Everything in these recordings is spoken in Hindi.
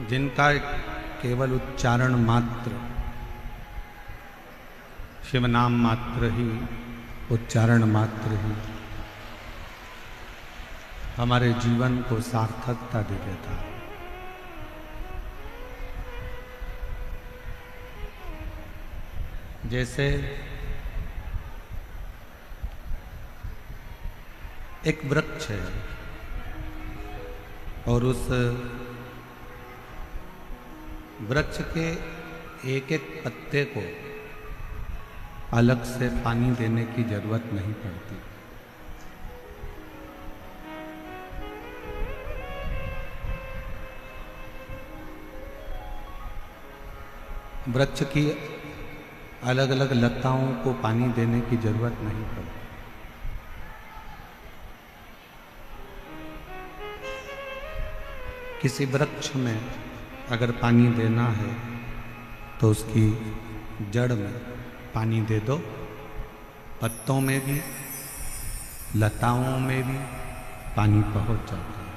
जिनका केवल उच्चारण मात्र, शिव नाम मात्र ही, उच्चारण मात्र ही हमारे जीवन को सार्थकता दे देता है। जैसे एक वृक्ष है और उस वृक्ष के एक एक पत्ते को अलग से पानी देने की जरूरत नहीं पड़ती। वृक्ष की अलग अलग लताओं को पानी देने की जरूरत नहीं पड़ती। किसी वृक्ष में अगर पानी देना है तो उसकी जड़ में पानी दे दो, पत्तों में भी, लताओं में भी पानी पहुंच जाता है।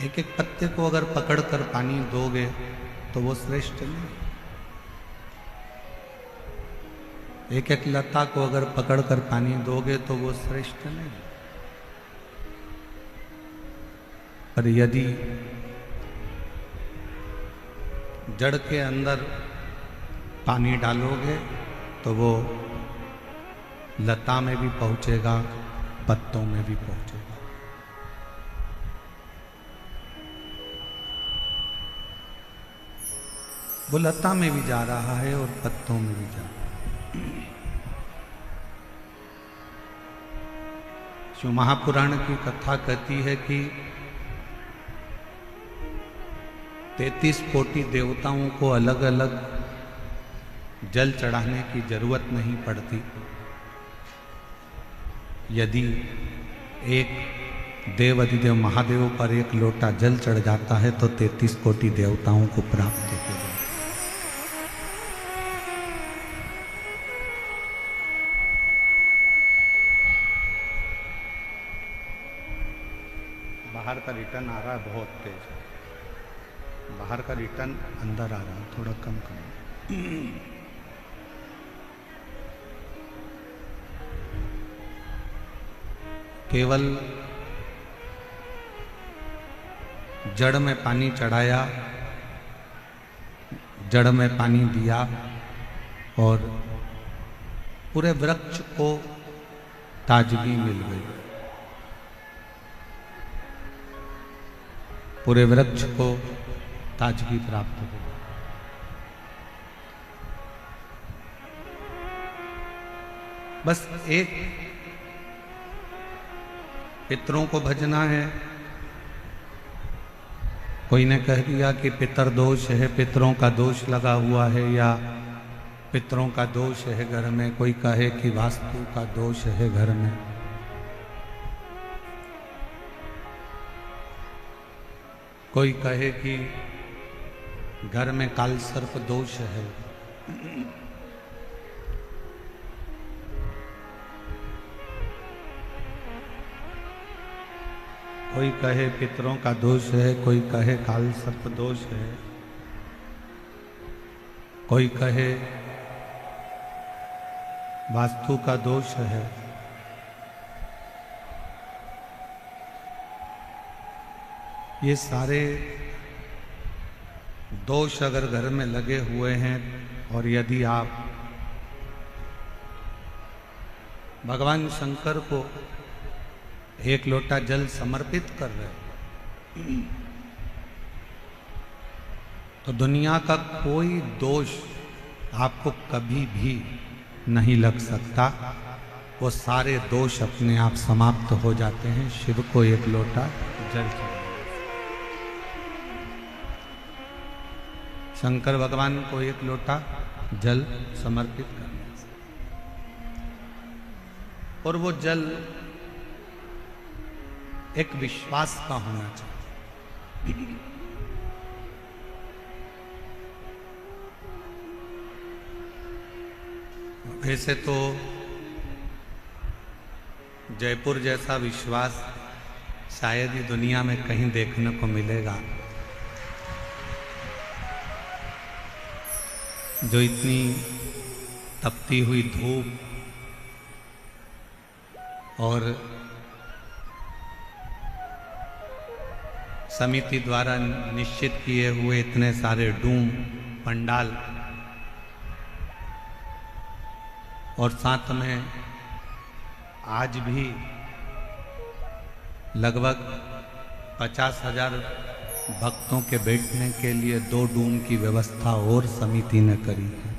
एक एक पत्ते को अगर पकड़कर पानी दोगे तो वो श्रेष्ठ नहीं। एक एक लता को अगर पकड़कर पानी दोगे तो वो श्रेष्ठ नहीं। पर यदि जड़ के अंदर पानी डालोगे तो वो लता में भी पहुंचेगा, पत्तों में भी पहुंचेगा। वो लता में भी जा रहा है और पत्तों में भी जा रहा है। शिव महापुराण की कथा कहती है कि 33 कोटि देवताओं को अलग अलग जल चढ़ाने की जरूरत नहीं पड़ती। यदि एक देव अधिदेव महादेव पर एक लोटा जल चढ़ जाता है तो 33 कोटि देवताओं को प्राप्त हो जाता है। बाहर का रिटर्न आ रहा है बहुत तेज, बाहर का रिटर्न अंदर आ रहा है, थोड़ा कम करो। केवल जड़ में पानी चढ़ाया, जड़ में पानी दिया और पूरे वृक्ष को ताजगी मिल गई, पूरे वृक्ष को ताजगी प्राप्त हो गई। बस एक पितरों को भजना है। कोई ने कह दिया कि पितर दोष है, पितरों का दोष लगा हुआ है, या पितरों का दोष है घर में। कोई कहे कि वास्तु का दोष है घर में। कोई कहे कि घर में काल सर्प दोष है। कोई कहे पितरों का दोष है, कोई कहे काल सर्प दोष है, कोई कहे वास्तु का दोष है। ये सारे दोष अगर घर में लगे हुए हैं और यदि आप भगवान शंकर को एक लोटा जल समर्पित कर रहे हैं तो दुनिया का कोई दोष आपको कभी भी नहीं लग सकता। वो सारे दोष अपने आप समाप्त हो जाते हैं शिव को एक लोटा जल चढ़ाने। शंकर भगवान को एक लोटा जल समर्पित करने से, और वो जल एक विश्वास का होना चाहिए। वैसे तो जयपुर जैसा विश्वास शायद ही दुनिया में कहीं देखने को मिलेगा, जो इतनी तपती हुई धूप और समिति द्वारा निश्चित किए हुए इतने सारे डूम पंडाल और साथ में आज भी लगभग 50,000 भक्तों के बैठने के लिए 2 डूम की व्यवस्था और समिति ने करी है।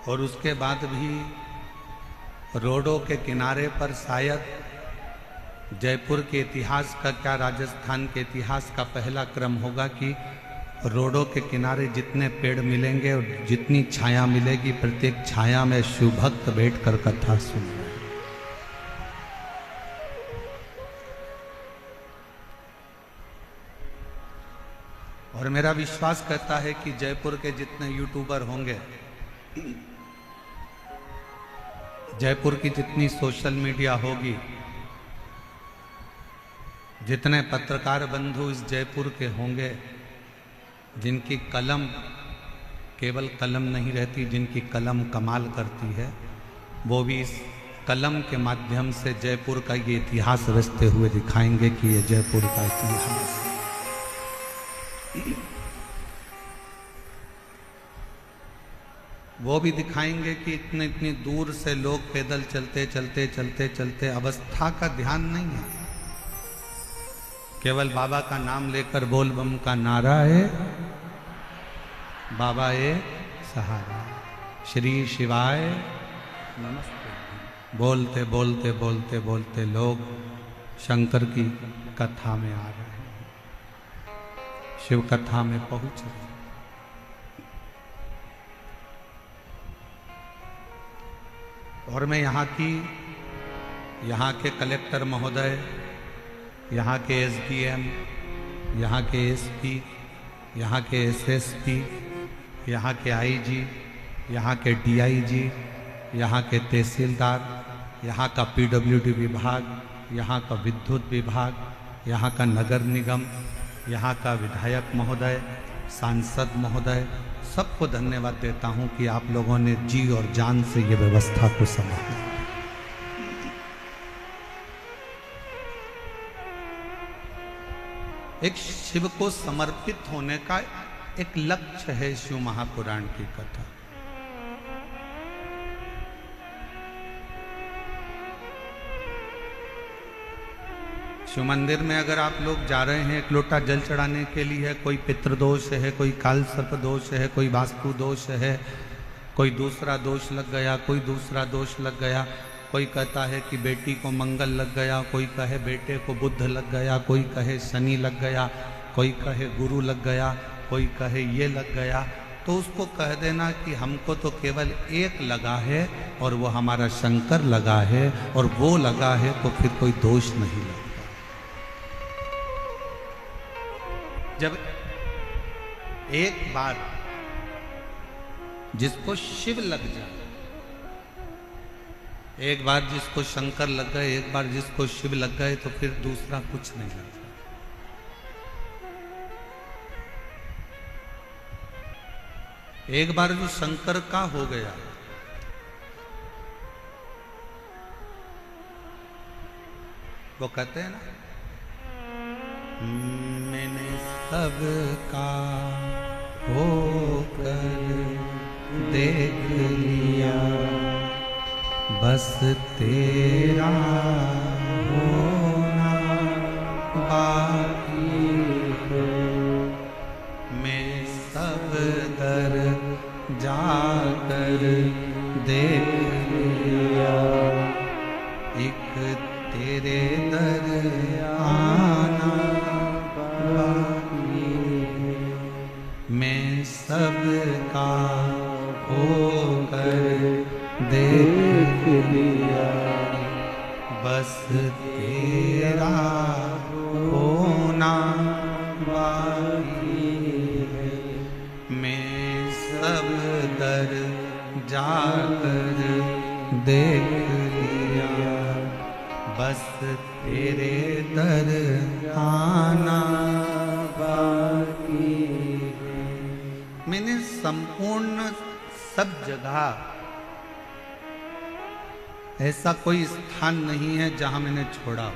और उसके बाद भी रोडों के किनारे पर शायद जयपुर के इतिहास का क्या राजस्थान के इतिहास का पहला क्रम होगा कि रोडों के किनारे जितने पेड़ मिलेंगे और जितनी छाया मिलेगी, प्रत्येक छाया में शिव भक्त बैठकर कथा सुन रहे हैं। और मेरा विश्वास कहता है कि जयपुर के जितने यूट्यूबर होंगे, जयपुर की जितनी सोशल मीडिया होगी, जितने पत्रकार बंधु इस जयपुर के होंगे, जिनकी कलम केवल कलम नहीं रहती, जिनकी कलम कमाल करती है, वो भी इस कलम के माध्यम से जयपुर का ये इतिहास रचते हुए दिखाएंगे कि ये जयपुर का इतिहास। वो भी दिखाएंगे कि इतनी दूर से लोग पैदल चलते चलते चलते चलते अवस्था का ध्यान नहीं है, केवल बाबा का नाम लेकर बोल बम का नारा है, बाबा ए सहारा, श्री शिवाय नमस्ते, बोलते बोलते बोलते बोलते लोग शंकर की कथा में आ रहे हैं, शिव कथा में पहुंच रहे हैं। और मैं यहाँ के कलेक्टर महोदय, यहाँ के एसडीएम, यहाँ के एसपी, यहाँ के एसएसपी, यहाँ के आईजी, यहाँ के डीआईजी, यहाँ के तहसीलदार, यहाँ का पीडब्ल्यूडी विभाग, यहाँ का विद्युत विभाग, यहाँ का नगर निगम, यहाँ का विधायक महोदय, सांसद महोदय, सबको धन्यवाद देता हूँ कि आप लोगों ने जी और जान से ये व्यवस्था को संभाला। एक शिव को समर्पित होने का एक लक्ष्य है शिव महापुराण की कथा। शिव मंदिर में अगर आप लोग जा रहे हैं एक लोटा जल चढ़ाने के लिए, कोई पितृदोष है, कोई काल सर्प दोष है, कोई वास्तु दोष है, कोई दूसरा दोष लग गया, कोई दूसरा दोष लग गया, कोई कहता है कि बेटी को मंगल लग गया, कोई कहे बेटे को बुध लग गया, कोई कहे शनि लग गया, कोई कहे गुरु लग गया, कोई कहे ये लग गया, तो उसको कह देना कि हमको तो केवल एक लगा है और वो हमारा शंकर लगा है, और वो लगा है तो फिर कोई दोष नहीं लगता। जब एक बार जिसको शिव लग जाए, एक बार जिसको शंकर लग गए, एक बार जिसको शिव लग गए, तो फिर दूसरा कुछ नहीं लगता। एक बार जो शंकर का हो गया, वो कहते हैं ना, मैंने सबका होकर देख लिया, बस तेरा होना बाकी है, मैं सब दर जाकर देख लिया, एक तेरे दर आना बाकी है, मैं सबका होकर देख लिया, बस तेरा होना बाकी है, मैं सब दर जाकर देख लिया, बस तेरे दर आना बाकी है। मैंने संपूर्ण सब जगह ऐसा कोई स्थान नहीं है जहां मैंने छोड़ा।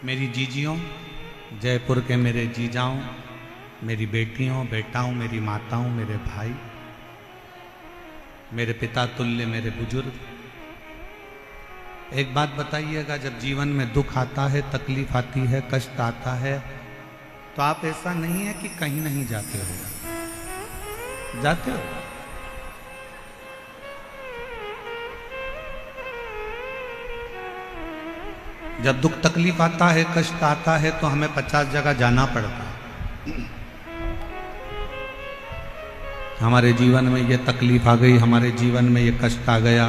मेरी जीजियों, जयपुर के मेरे जीजाओं, मेरी बेटियों, बेटाओं, मेरी माताओं, मेरे भाई, मेरे पिता तुल्य मेरे बुजुर्ग, एक बात बताइएगा, जब जीवन में दुख आता है, तकलीफ आती है, कष्ट आता है, तो आप ऐसा नहीं है कि कहीं नहीं जाते हो, जाते हो। जब दुख तकलीफ आता है, कष्ट आता है, तो हमें 50 जगह जाना पड़ता है। हमारे जीवन में ये तकलीफ आ गई, हमारे जीवन में ये कष्ट आ गया,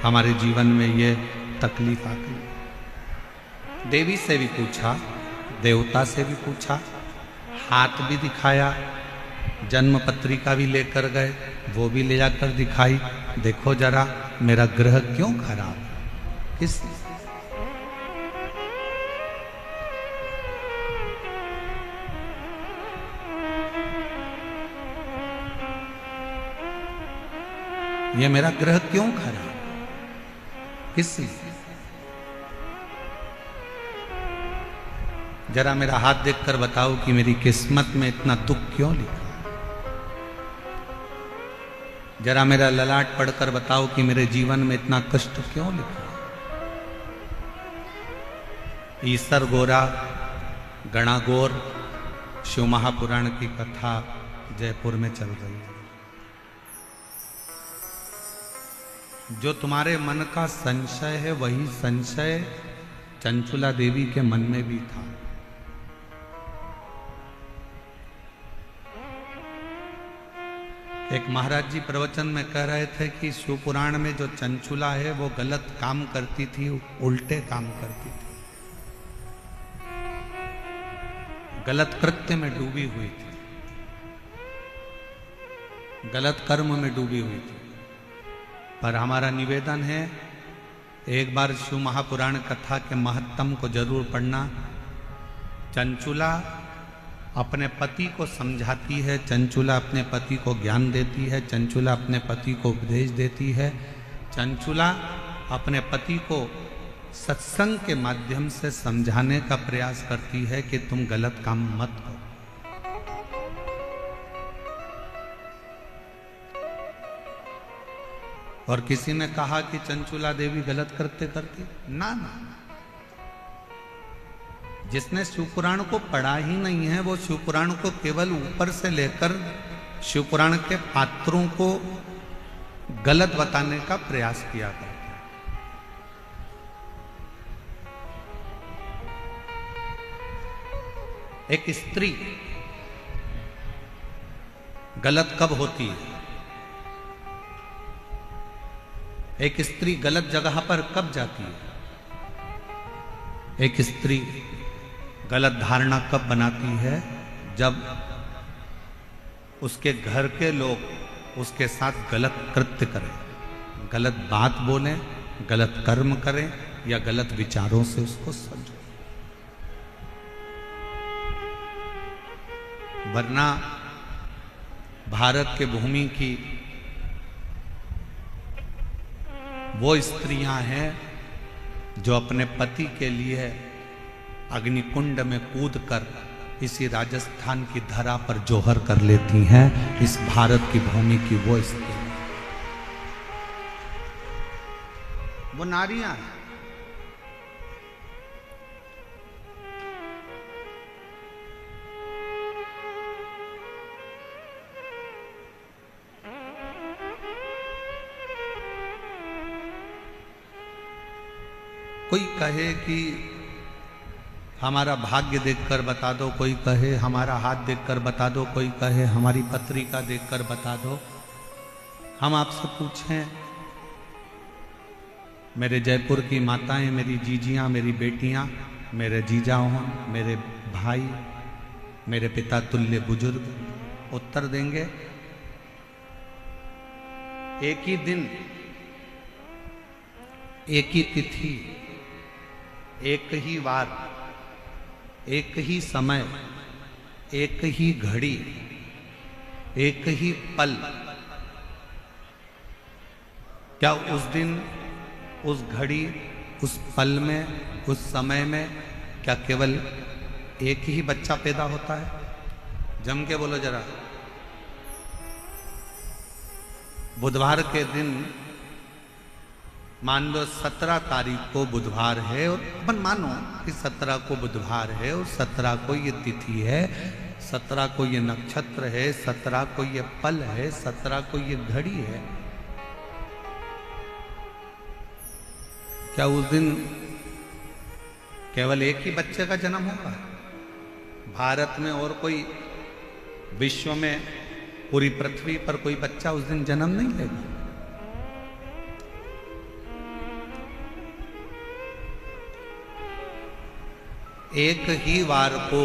हमारे जीवन में ये तकलीफ आ गई। देवी से भी पूछा, देवता से भी पूछा, हाथ भी दिखाया, जन्म पत्रिका भी लेकर गए, वो भी ले जाकर दिखाई, देखो जरा मेरा ग्रह क्यों खराब है, किस ये मेरा ग्रह क्यों खराब, किस जरा मेरा हाथ देखकर बताओ कि मेरी किस्मत में इतना दुख क्यों लिखा। जरा मेरा ललाट पढ़कर बताओ कि मेरे जीवन में इतना कष्ट क्यों लिखा। ईसर गोरा गणागोर शिव महापुराण की कथा जयपुर में चल रही है। जो तुम्हारे मन का संशय है, वही संशय चंचुला देवी के मन में भी था। एक महाराज जी प्रवचन में कह रहे थे कि शिव पुराण में जो चंचुला है वो गलत काम करती थी, उल्टे काम करती थी, गलत कृत्य में डूबी हुई थी, गलत कर्म में डूबी हुई थी। पर हमारा निवेदन है, एक बार शिव महापुराण कथा के महत्तम को जरूर पढ़ना। चंचुला अपने पति को समझाती है, चंचुला अपने पति को ज्ञान देती है, चंचुला अपने पति को उपदेश देती है, चंचुला अपने पति को सत्संग के माध्यम से समझाने का प्रयास करती है कि तुम गलत काम मत करो। और किसी ने कहा कि चंचुला देवी गलत करते करती, ना ना, जिसने शिवपुराण को पढ़ा ही नहीं है वो शिवपुराण को केवल ऊपर से लेकर शिवपुराण के पात्रों को गलत बताने का प्रयास किया करता है। एक स्त्री गलत कब होती है, एक स्त्री गलत जगह पर कब जाती है, एक स्त्री गलत धारणा कब बनाती है, जब उसके घर के लोग उसके साथ गलत कृत्य करें, गलत बात बोलें, गलत कर्म करें या गलत विचारों से उसको समझो। वरना भारत के भूमि की वो स्त्रियां हैं जो अपने पति के लिए अग्निकुंड में कूदकर इसी राजस्थान की धरा पर जोहर कर लेती हैं। इस भारत की भूमि की वो स्त्री, वो नारियां हैं। कोई कहे कि हमारा भाग्य देखकर बता दो, कोई कहे हमारा हाथ देखकर बता दो, कोई कहे हमारी पत्रिका देखकर बता दो। हम आपसे पूछें, मेरे जयपुर की माताएं, मेरी जीजियां, मेरी बेटियां, मेरे जीजाओं, मेरे भाई, मेरे पिता तुल्य बुजुर्ग, उत्तर देंगे। एक ही दिन, एक ही तिथि, एक ही वार, एक ही समय, एक ही घड़ी, एक ही पल, क्या उस दिन, उस घड़ी, उस पल में, उस समय में क्या केवल एक ही बच्चा पैदा होता है? जम के बोलो जरा। बुधवार के दिन मान लो 17 तारीख को बुधवार है, और अपन मानो कि 17 को बुधवार है और 17 को ये तिथि है, 17 को ये नक्षत्र है, 17 को ये पल है, 17 को ये घड़ी है। क्या उस दिन केवल एक ही बच्चे का जन्म होगा? भारत में और कोई, विश्व में, पूरी पृथ्वी पर कोई बच्चा उस दिन जन्म नहीं लेगा। एक ही वार को,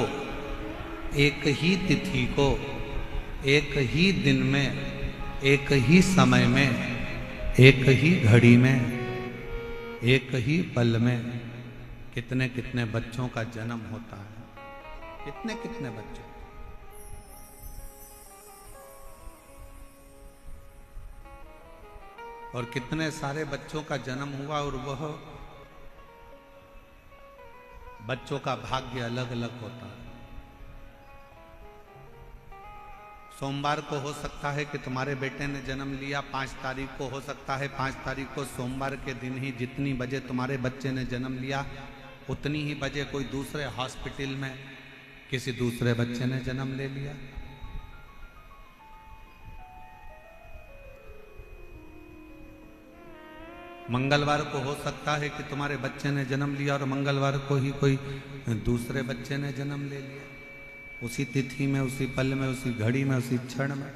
एक ही तिथि को, एक ही दिन में, एक ही समय में, एक ही घड़ी में, एक ही पल में कितने कितने बच्चों का जन्म होता है। कितने कितने बच्चों। और कितने सारे बच्चों का जन्म हुआ, और वह बच्चों का भाग्य अलग अलग होता है। सोमवार को हो सकता है कि तुम्हारे बेटे ने जन्म लिया, 5 तारीख को हो सकता है, 5 तारीख को सोमवार के दिन ही जितनी बजे तुम्हारे बच्चे ने जन्म लिया, उतनी ही बजे कोई दूसरे हॉस्पिटल में किसी दूसरे बच्चे ने जन्म ले लिया। मंगलवार को हो सकता है कि तुम्हारे बच्चे ने जन्म लिया और मंगलवार को ही कोई दूसरे बच्चे ने जन्म ले लिया, उसी तिथि में, उसी पल में, उसी घड़ी में, उसी क्षण में।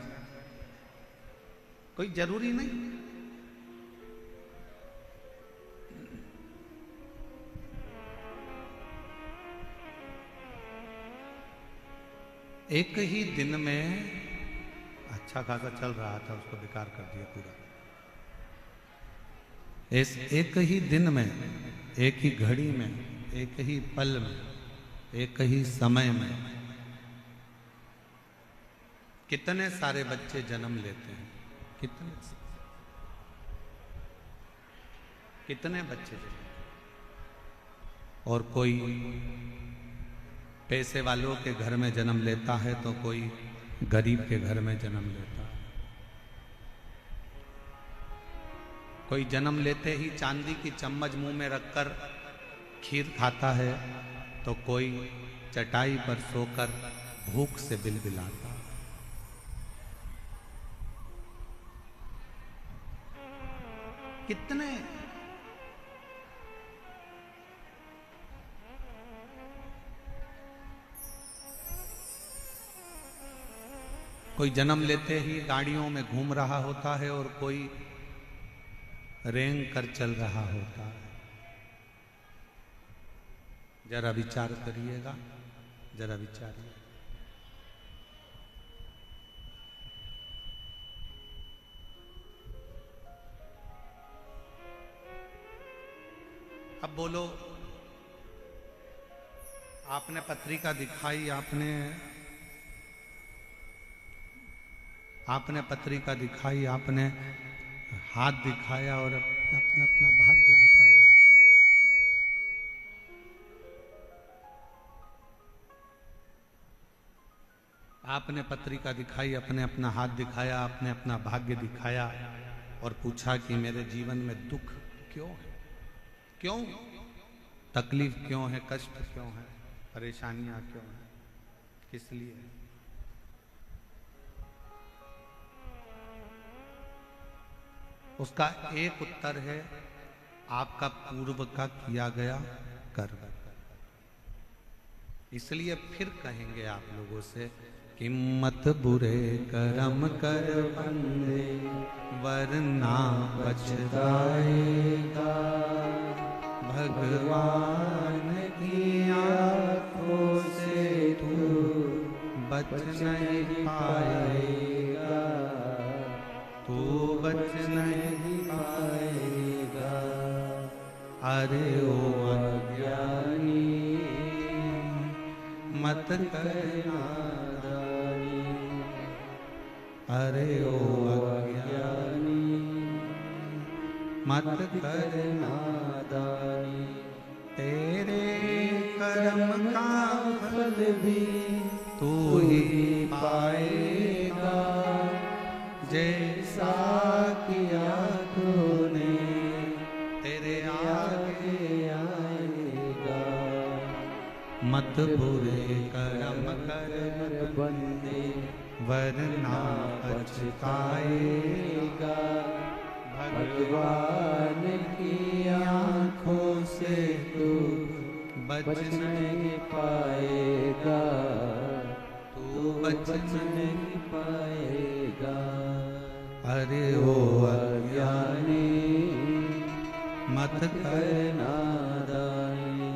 कोई जरूरी नहीं। एक ही दिन में अच्छा खासा चल रहा था, उसको बेकार कर दिया पूरा। एक ही दिन में, एक ही घड़ी में, एक ही पल में, एक ही समय में कितने सारे बच्चे जन्म लेते हैं। कितने बच्चे जन्म। और कोई पैसे वालों के घर में जन्म लेता है तो कोई गरीब के घर में जन्म लेता है। कोई जन्म लेते ही चांदी की चम्मच मुंह में रखकर खीर खाता है, तो कोई चटाई पर सोकर भूख से बिलबिलाता है। कितने कोई जन्म लेते ही गाड़ियों में घूम रहा होता है और कोई रेंग कर चल रहा होता है। जरा विचार करिएगा, जरा विचारिए। अब बोलो, आपने पत्रिका दिखाई, आपने पत्रिका दिखाई, आपने हाथ दिखाया और अपना अपना भाग्य बताया। आपने पत्रिका दिखाई, अपने अपना हाथ दिखाया, आपने अपना भाग्य दिखाया और पूछा कि मेरे जीवन में दुख क्यों है, क्यों तकलीफ क्यों है, कष्ट क्यों है, परेशानियां क्यों है, किस लिए। उसका एक उत्तर है आपका पूर्व का किया गया कर्म। इसलिए फिर कहेंगे आप लोगों से कि मत बुरे कर्म कर बंदे वरना पछताएगा, भगवान की आंखों से तू बच नहीं पाएगा, तू बच नहीं पाएगा। अरे ओ अज्ञानी मत कर नादानी, अरे ओ अज्ञानी मत कर नादानी। तेरे कर्म का फल भी तू ही पाएगा, जैसा किया तूने तेरे आगे आएगा। मत बुरे कर्म कर बंदे, वरना पछताएगा। भगवान की आँखों से तू बच नहीं पाएगा, तू बच नहीं पाएगा। अरे ओ अज्ञानी मत कर नादानी।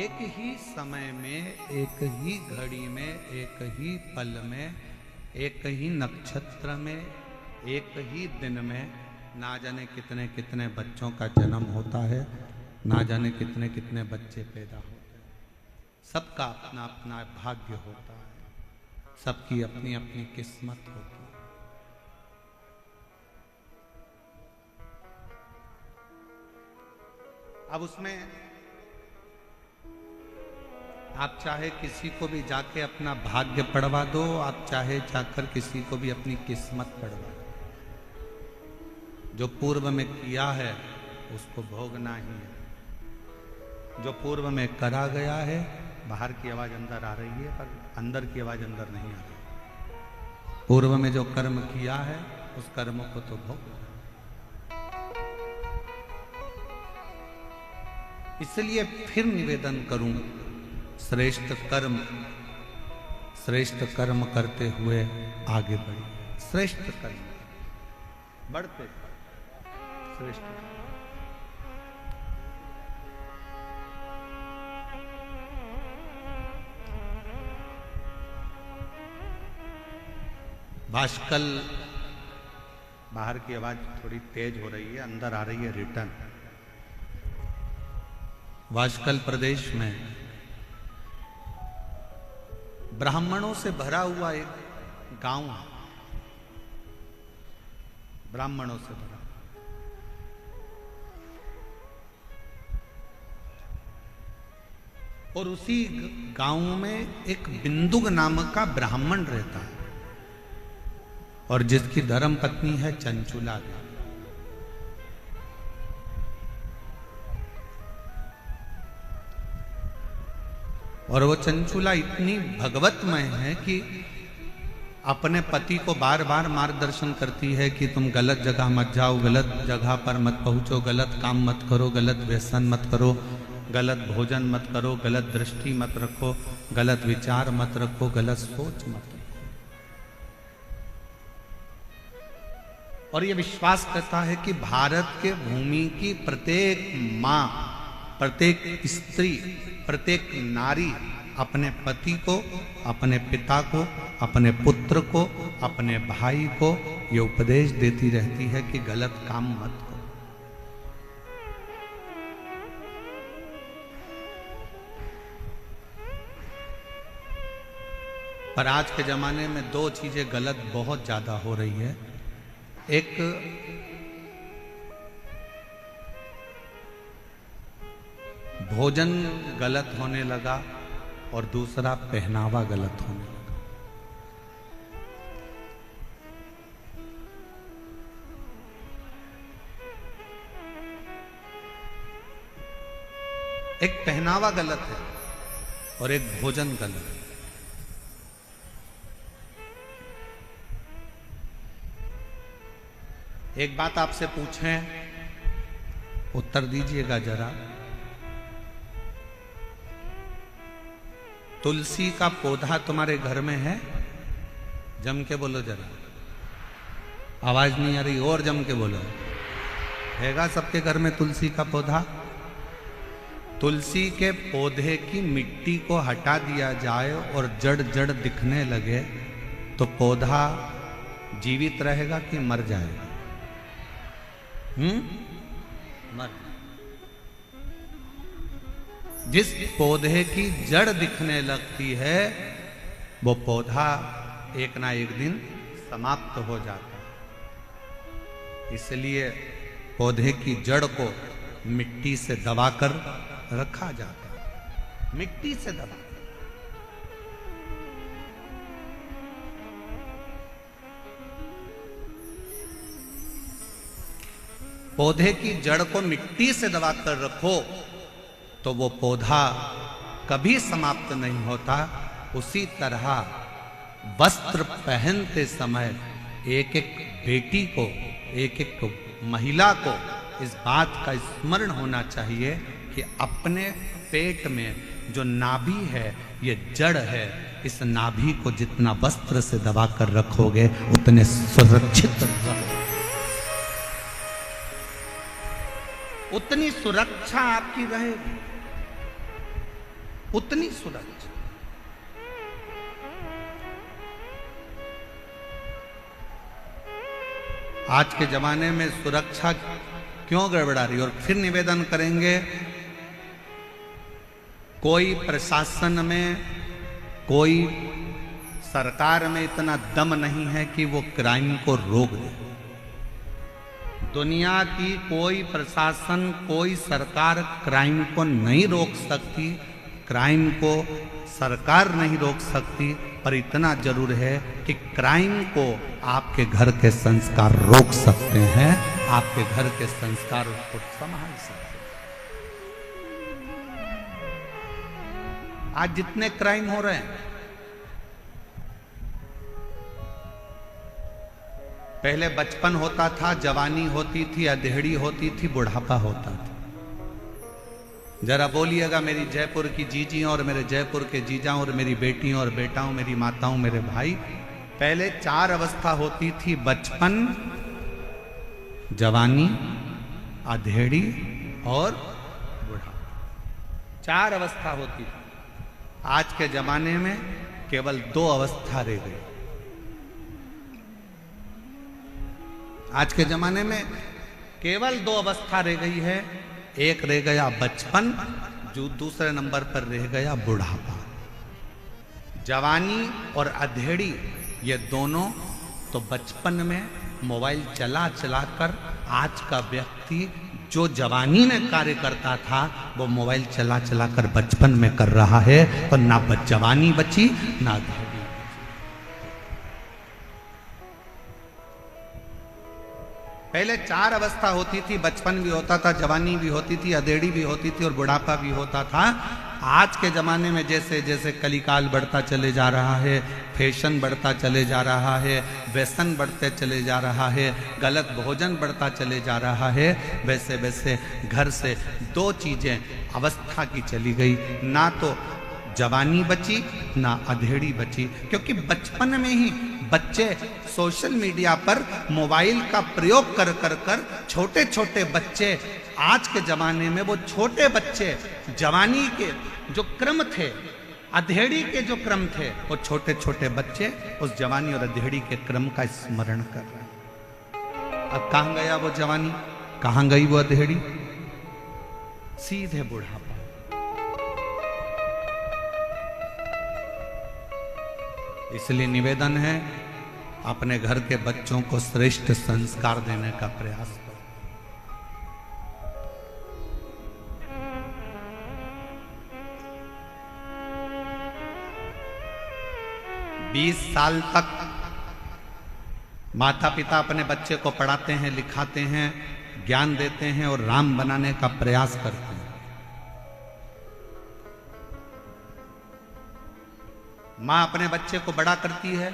एक ही समय में, एक ही घड़ी में, एक ही पल में, एक ही नक्षत्र में, एक ही दिन में ना जाने कितने कितने बच्चों का जन्म होता है, ना जाने कितने कितने बच्चे पैदा होते हैं। सबका अपना अपना भाग्य होता है, सबकी अपनी अपनी किस्मत होती है। अब उसमें आप चाहे किसी को भी जाके अपना भाग्य पढ़वा दो, आप चाहे जाकर किसी को भी अपनी किस्मत पढ़वा दो, जो पूर्व में किया है उसको भोगना ही है। जो पूर्व में करा गया है, बाहर की आवाज अंदर आ रही है पर अंदर की आवाज अंदर नहीं आ रही। पूर्व में जो कर्म किया है उस कर्म को तो भोगना। इसलिए फिर निवेदन करूं, श्रेष्ठ कर्म करते हुए आगे बढ़िए। श्रेष्ठ कर्म बढ़ते श्रेष्ठ। भाष्कल, बाहर की आवाज थोड़ी तेज हो रही है, अंदर आ रही है रिटर्न। भाष्कल प्रदेश में ब्राह्मणों से भरा हुआ एक गांव है, ब्राह्मणों से भरा। और उसी गांव में एक बिंदुक नामक का ब्राह्मण रहता है, और जिसकी धर्म पत्नी है चंचुला। और वो चंचुला इतनी भगवतमय है कि अपने पति को बार बार मार्गदर्शन करती है कि तुम गलत जगह मत जाओ, गलत जगह पर मत पहुंचो, गलत काम मत करो, गलत व्यसन मत करो, गलत भोजन मत करो, गलत दृष्टि मत रखो, गलत विचार मत रखो, गलत सोच मत रखो। और ये विश्वास करता है कि भारत के भूमि की प्रत्येक माँ, प्रत्येक स्त्री, प्रत्येक नारी अपने पति को, अपने पिता को, अपने पुत्र को, अपने भाई को ये उपदेश देती रहती है कि गलत काम मत करो। पर आज के जमाने में दो चीजें गलत बहुत ज्यादा हो रही है। एक भोजन गलत होने लगा और दूसरा पहनावा गलत होने लगा। एक पहनावा गलत है और एक भोजन गलत है। एक बात आपसे पूछें, उत्तर दीजिएगा जरा। तुलसी का पौधा तुम्हारे घर में है? जम के बोलो जरा, आवाज नहीं आ रही, और जम के बोलो। हैगा सबके घर में तुलसी का पौधा? तुलसी के पौधे की मिट्टी को हटा दिया जाए और जड़ जड़ दिखने लगे तो पौधा जीवित रहेगा कि मर जाएगा? मर। जिस पौधे की जड़ दिखने लगती है वो पौधा एक ना एक दिन समाप्त हो जाता है। इसलिए पौधे की जड़ को मिट्टी से दबाकर रखा जाता है, मिट्टी से दबा। पौधे की जड़ को मिट्टी से दबाकर रखो तो वो पौधा कभी समाप्त नहीं होता। उसी तरह वस्त्र पहनते समय एक एक बेटी को, एक एक महिला को इस बात का स्मरण होना चाहिए कि अपने पेट में जो नाभि है ये जड़ है, इस नाभि को जितना वस्त्र से दबाकर रखोगे उतने सुरक्षित रहोगे, उतनी सुरक्षा आपकी रहेगी, उतनी सुरक्षा। आज के जमाने में सुरक्षा क्यों गड़बड़ा रही? और फिर निवेदन करेंगे, कोई प्रशासन में, कोई सरकार में इतना दम नहीं है कि वो क्राइम को रोक दे। दुनिया की कोई प्रशासन, कोई सरकार क्राइम को नहीं रोक सकती, क्राइम को सरकार नहीं रोक सकती, पर इतना जरूर है कि क्राइम को आपके घर के संस्कार रोक सकते हैं, आपके घर के संस्कार उसको संभाल सकते हैं। आज जितने क्राइम हो रहे हैं, पहले बचपन होता था, जवानी होती थी, अधेड़ी होती थी, बुढ़ापा होता था। जरा बोलिएगा मेरी जयपुर की जीजी और मेरे जयपुर के जीजा और मेरी बेटियों और बेटाओं, मेरी माताओं, मेरे भाई, पहले 4 अवस्था होती थी, बचपन, जवानी, अधेड़ी और बुढ़ापा। 4 अवस्था होती थी। आज के जमाने में केवल 2 अवस्था रह गई। आज के जमाने में केवल 2 अवस्था रह गई है। एक रह गया बचपन, जो दूसरे नंबर पर रह गया बुढ़ापा। जवानी और अधेड़ी ये दोनों तो बचपन में मोबाइल चला चला कर आज का व्यक्ति जो जवानी में कार्य करता था वो मोबाइल चला चला कर बचपन में कर रहा है, तो ना जवानी बची ना अधेड़ी। पहले 4 अवस्था होती थी, बचपन भी होता था, जवानी भी होती थी, अधेड़ी भी होती थी और बुढ़ापा भी होता था। आज के ज़माने में जैसे जैसे कलिकाल बढ़ता चले जा रहा है, फैशन बढ़ता चले जा रहा है, व्यसन बढ़ते चले जा रहा है, गलत भोजन बढ़ता चले जा रहा है, वैसे वैसे घर से 2 चीज़ें अवस्था की चली गई, ना तो जवानी बची ना अधेड़ी बची। क्योंकि बचपन में ही बच्चे सोशल मीडिया पर मोबाइल का प्रयोग कर कर कर छोटे छोटे बच्चे, आज के ज़माने में वो छोटे बच्चे जवानी के जो क्रम थे, अधेड़ी के जो क्रम थे, वो छोटे छोटे बच्चे उस जवानी और अधेड़ी के क्रम का स्मरण कर रहे हैं। अब कहाँ गया वो जवानी, कहाँ गई वो अधेड़ी? सीधे बुढ़ापा। इसलिए निवेदन है, अपने घर के बच्चों को श्रेष्ठ संस्कार देने का प्रयास करो। 20 साल तक माता पिता अपने बच्चे को पढ़ाते हैं, लिखाते हैं, ज्ञान देते हैं और राम बनाने का प्रयास करते हैं। माँ अपने बच्चे को बड़ा करती है,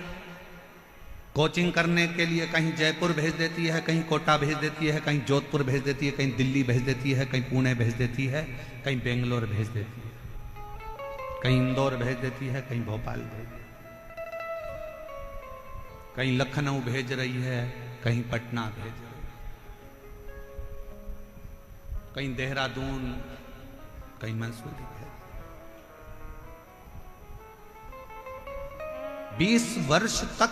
कोचिंग करने के लिए कहीं जयपुर भेज देती है, कहीं कोटा भेज देती है, कहीं जोधपुर भेज देती है, कहीं दिल्ली भेज देती है, कहीं पुणे भेज देती है, कहीं बेंगलोर भेज देती है, कहीं इंदौर भेज देती है, कहीं भोपाल भेज देती है, कहीं लखनऊ भेज रही है, कहीं पटना भेज रही है, कहीं देहरादून, कहीं मंसूरी है। 20 वर्ष तक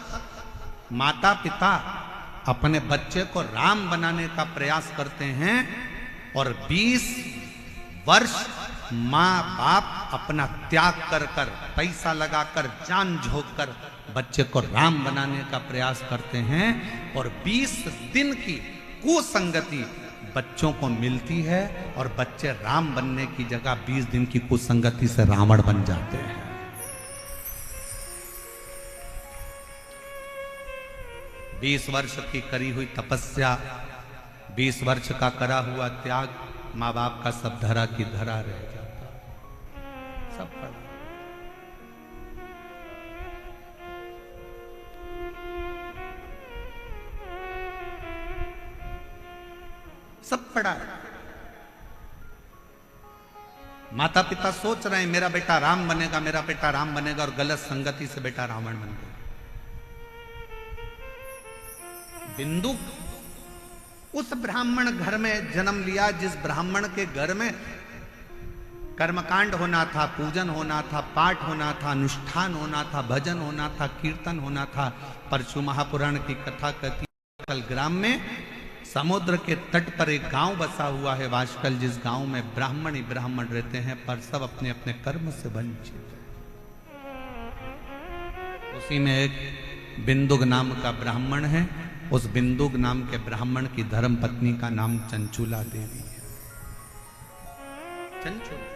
माता पिता अपने बच्चे को राम बनाने का प्रयास करते हैं और 20 वर्ष माँ बाप अपना त्याग कर कर, पैसा लगाकर, जान झोंक कर बच्चे को राम बनाने का प्रयास करते हैं और 20 दिन की कुसंगति बच्चों को मिलती है और बच्चे राम बनने की जगह 20 दिन की कुसंगति से रावण बन जाते हैं। 20 वर्ष की करी हुई तपस्या, 20 वर्ष का करा हुआ त्याग, माँ बाप का सब धरा की धरा रह जाता, सब पड़ा। सब पड़ा है। माता पिता सोच रहे हैं मेरा बेटा राम बनेगा, मेरा बेटा राम बनेगा, और गलत संगति से बेटा रावण बन गया। बिंदु उस ब्राह्मण घर में जन्म लिया जिस ब्राह्मण के घर में कर्मकांड होना था, पूजन होना था, पाठ होना था, अनुष्ठान होना था, भजन होना था, कीर्तन होना था। परशु महापुराण की कथा कहती है कल ग्राम में समुद्र के तट पर एक गांव बसा हुआ है वाशकल, जिस गांव में ब्राह्मण ही ब्राह्मण रहते हैं पर सब अपने अपने कर्म से वंचित। उसी में एक बिंदुक नाम का ब्राह्मण है। उस बिंदुक नाम के ब्राह्मण की धर्म पत्नी का नाम चंचुला देवी है। चंचुला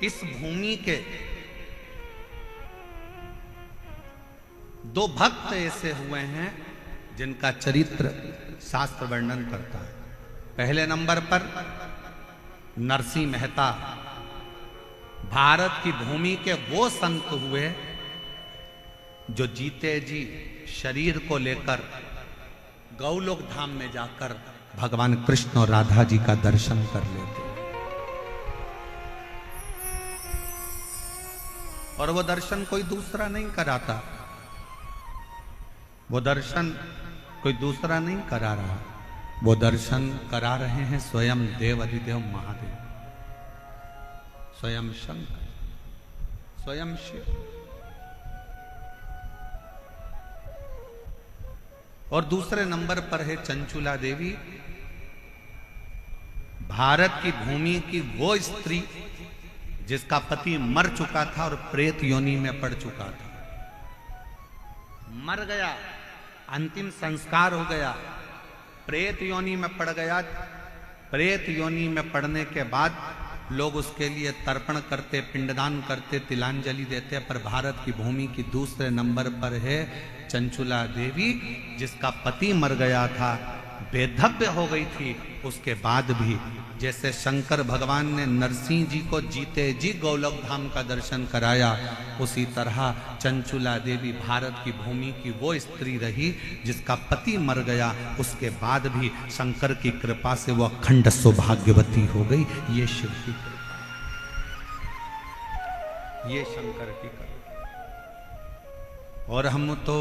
इस भूमि के दो भक्त ऐसे हुए हैं जिनका चरित्र शास्त्र वर्णन करता है। पहले नंबर पर नरसिंह मेहता, भारत की भूमि के वो संत हुए जो जीते जी शरीर को लेकर गौलोक धाम में जाकर भगवान कृष्ण और राधा जी का दर्शन कर लेते, और वो दर्शन कोई दूसरा नहीं कराता, वो दर्शन कोई दूसरा नहीं करा रहा, वो दर्शन करा रहे हैं स्वयं देव अधिदेव महादेव, स्वयं शंकर, स्वयं शिव। और दूसरे नंबर पर है चंचुला देवी, भारत की भूमि की वो स्त्री जिसका पति मर चुका था और प्रेत योनि में पड़ चुका था, मर गया, अंतिम संस्कार हो गया, प्रेत योनि में पड़ गया। प्रेत योनि में पड़ने के बाद लोग उसके लिए तर्पण करते, पिंडदान करते, तिलांजलि देते, पर भारत की भूमि की दूसरे नंबर पर है चंचुला देवी जिसका पति मर गया था, बेधव्य हो गई थी। उसके बाद भी जैसे शंकर भगवान ने नरसिंह जी को जीते जी गौलोक धाम का दर्शन कराया, उसी तरह चंचुला देवी भारत की भूमि की वो स्त्री रही जिसका पति मर गया, उसके बाद भी शंकर की कृपा से वो अखंड सौभाग्यवती हो गई। ये शिव की कृपा, ये शंकर की कृपा। और हम तो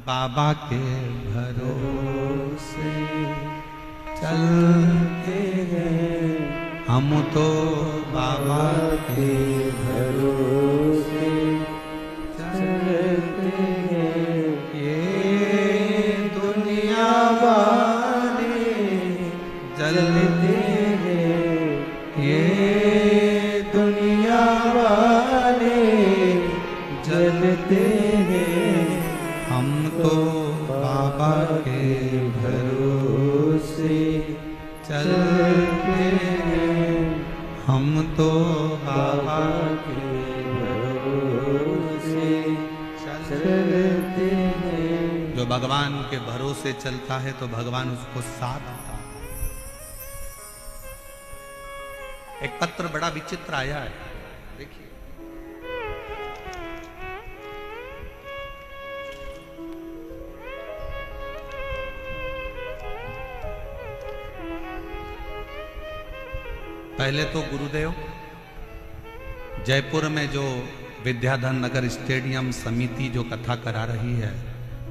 बाबा के भरोसे चलते हैं, हम तो बाबा के भरोसे चलते हैं, ये दुनिया वाले जलते हैं, ये दुनिया वाले जलते हैं, हम तो बाबा के भरोसे चलते हैं, हम तो बाबा के भरोसे चलते हैं। जो भगवान के भरोसे चलता है तो भगवान उसको साथ देता है। एक पत्र बड़ा विचित्र आया है, देखिए। पहले तो गुरुदेव जयपुर में जो विद्याधर नगर स्टेडियम समिति जो कथा करा रही है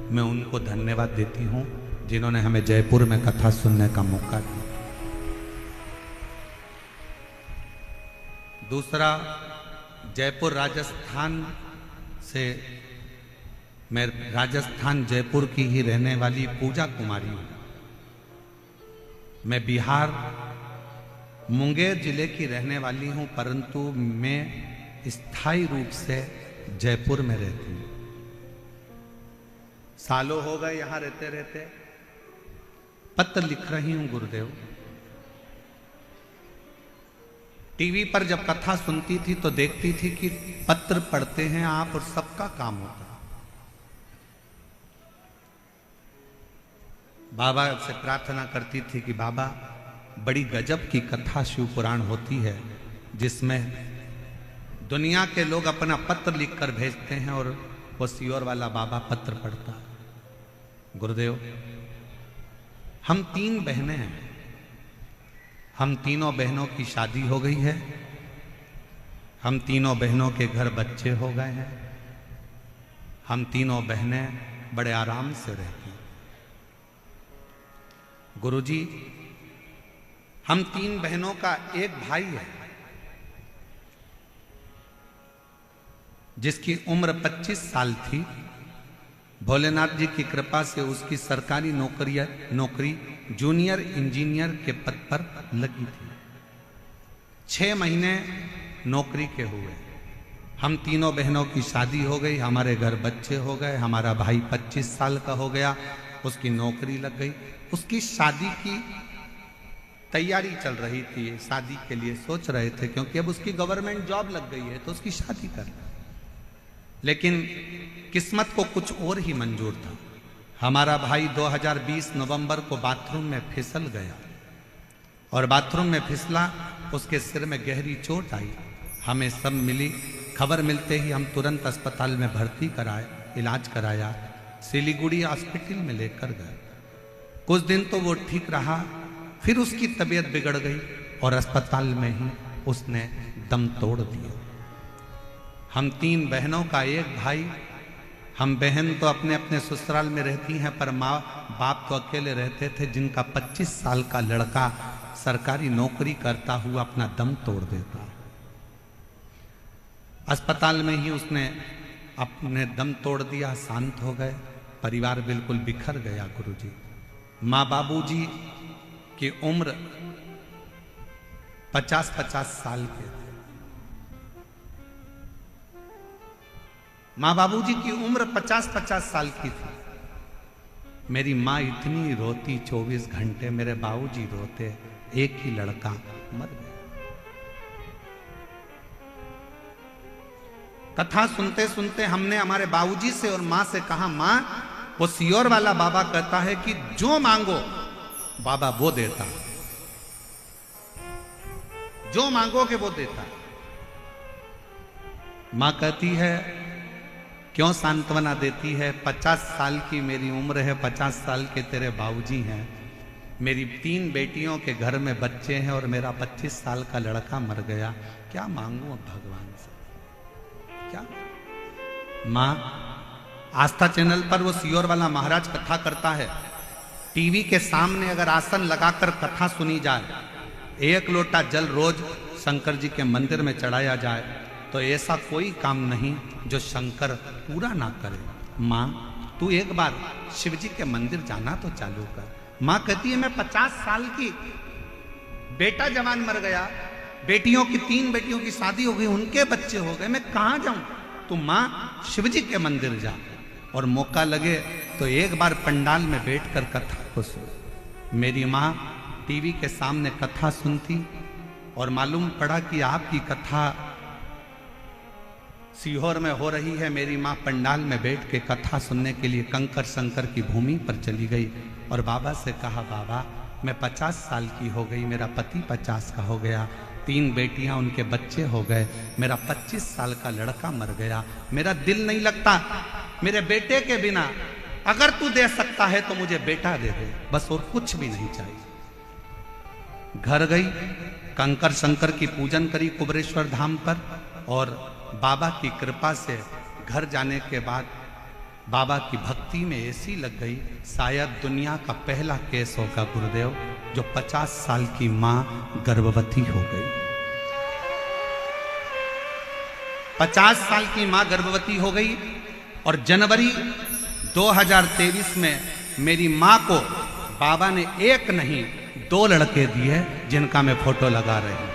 मैं उनको धन्यवाद देती हूँ जिन्होंने हमें जयपुर में कथा सुनने का मौका दिया। दूसरा, जयपुर राजस्थान से, मैं राजस्थान जयपुर की ही रहने वाली पूजा कुमारी हूँ। मैं बिहार मुंगेर जिले की रहने वाली हूँ, परंतु मैं स्थायी रूप से जयपुर में रहती हूँ। सालों हो गए यहाँ रहते रहते। पत्र लिख रही हूँ गुरुदेव। टीवी पर जब कथा सुनती थी तो देखती थी कि पत्र पढ़ते हैं आप और सबका काम होता है। बाबा से प्रार्थना करती थी कि बाबा, बड़ी गजब की कथा शिव पुराण होती है जिसमें दुनिया के लोग अपना पत्र लिखकर भेजते हैं और वो सियोर वाला बाबा पत्र पढ़ता है। गुरुदेव, हम 3 बहनें हैं। हम तीनों बहनों की शादी हो गई है। हम तीनों बहनों के घर बच्चे हो गए हैं। हम तीनों बहनें बड़े आराम से रहती हैं। गुरुजी, हम 3 बहनों का एक भाई है जिसकी उम्र 25 साल थी। भोलेनाथ जी की कृपा से उसकी सरकारी नौकरी जूनियर इंजीनियर के पद पर लगी थी। 6 महीने नौकरी के हुए। हम तीनों बहनों की शादी हो गई, हमारे घर बच्चे हो गए। हमारा भाई 25 साल का हो गया, उसकी नौकरी लग गई। उसकी शादी की तैयारी चल रही थी, शादी के लिए सोच रहे थे क्योंकि अब उसकी गवर्नमेंट जॉब लग गई है तो उसकी शादी कर। लेकिन किस्मत को कुछ और ही मंजूर था। हमारा भाई 2020 नवंबर को बाथरूम में फिसल गया और बाथरूम में फिसला, उसके सिर में गहरी चोट आई। हमें सब मिली। खबर मिलते ही हम तुरंत अस्पताल में भर्ती कराए, इलाज कराया, सिलीगुड़ी हॉस्पिटल में लेकर गए। कुछ दिन तो वो ठीक रहा, फिर उसकी तबीयत बिगड़ गई और अस्पताल में ही उसने दम तोड़ दिया। हम 3 बहनों का एक भाई। हम बहन तो अपने अपने ससुराल में रहती हैं, पर माँ बाप तो अकेले रहते थे, जिनका 25 साल का लड़का सरकारी नौकरी करता हुआ अपना दम तोड़ देता। अस्पताल में ही उसने अपने दम तोड़ दिया, शांत हो गए। परिवार बिल्कुल बिखर गया गुरुजी। माँ बाबूजी की उम्र 50-50 साल के थे। माँ बाबूजी की उम्र 50-50 साल की थी। मेरी माँ इतनी रोती 24 घंटे, मेरे बाबूजी रोते, एक ही लड़का मर गया। कथा सुनते सुनते हमने हमारे बाबूजी से और माँ से कहा, माँ, वो सियोर वाला बाबा कहता है कि जो मांगो बाबा वो देता, जो मांगोगे वो देता। माँ कहती है, क्यों सांत्वना देती है? 50 साल की मेरी उम्र है, 50 साल के तेरे बाबूजी हैं, मेरी 3 बेटियों के घर में बच्चे हैं और मेरा 25 साल का लड़का मर गया, क्या मांगू अब भगवान से? क्या? माँ, आस्था चैनल पर वो सियोर वाला महाराज कथा करता है। टीवी के सामने अगर आसन लगाकर कथा सुनी जाए, 1 लोटा जल रोज शंकर जी के मंदिर में चढ़ाया जाए, तो ऐसा कोई काम नहीं जो शंकर पूरा ना करे। माँ, तू एक बार शिव जी के मंदिर जाना तो चालू कर। माँ कहती है, मैं 50 साल की, बेटा जवान मर गया, बेटियों की 3 बेटियों की शादी हो गई, उनके बच्चे हो गए, मैं कहाँ जाऊं? तू माँ शिव जी के मंदिर जा और मौका लगे तो एक बार पंडाल में बैठकर कथा को सुन। मेरी माँ टीवी के सामने कथा सुनती और मालूम पड़ा कि आपकी कथा सीहोर में हो रही है। मेरी माँ पंडाल में बैठ के कथा सुनने के लिए कंकर शंकर की भूमि पर चली गई और बाबा से कहा, बाबा, मैं 50 साल की हो गई, मेरा पति 50 का हो गया, 3 बेटियां, उनके बच्चे हो गए, मेरा 25 साल का लड़का मर गया, मेरा दिल नहीं लगता मेरे बेटे के बिना, अगर तू दे सकता है तो मुझे बेटा दे दे, बस और कुछ भी नहीं चाहिए। घर गई, कंकर शंकर की पूजन करी कुबरेश्वर धाम पर और बाबा की कृपा से घर जाने के बाद बाबा की भक्ति में ऐसी लग गई, शायद दुनिया का पहला केस होगा गुरुदेव जो 50 साल की मां गर्भवती हो गई। 50 साल की मां गर्भवती हो गई और जनवरी 2023 में मेरी मां को बाबा ने एक नहीं 2 लड़के दिए जिनका मैं फोटो लगा रही हूं।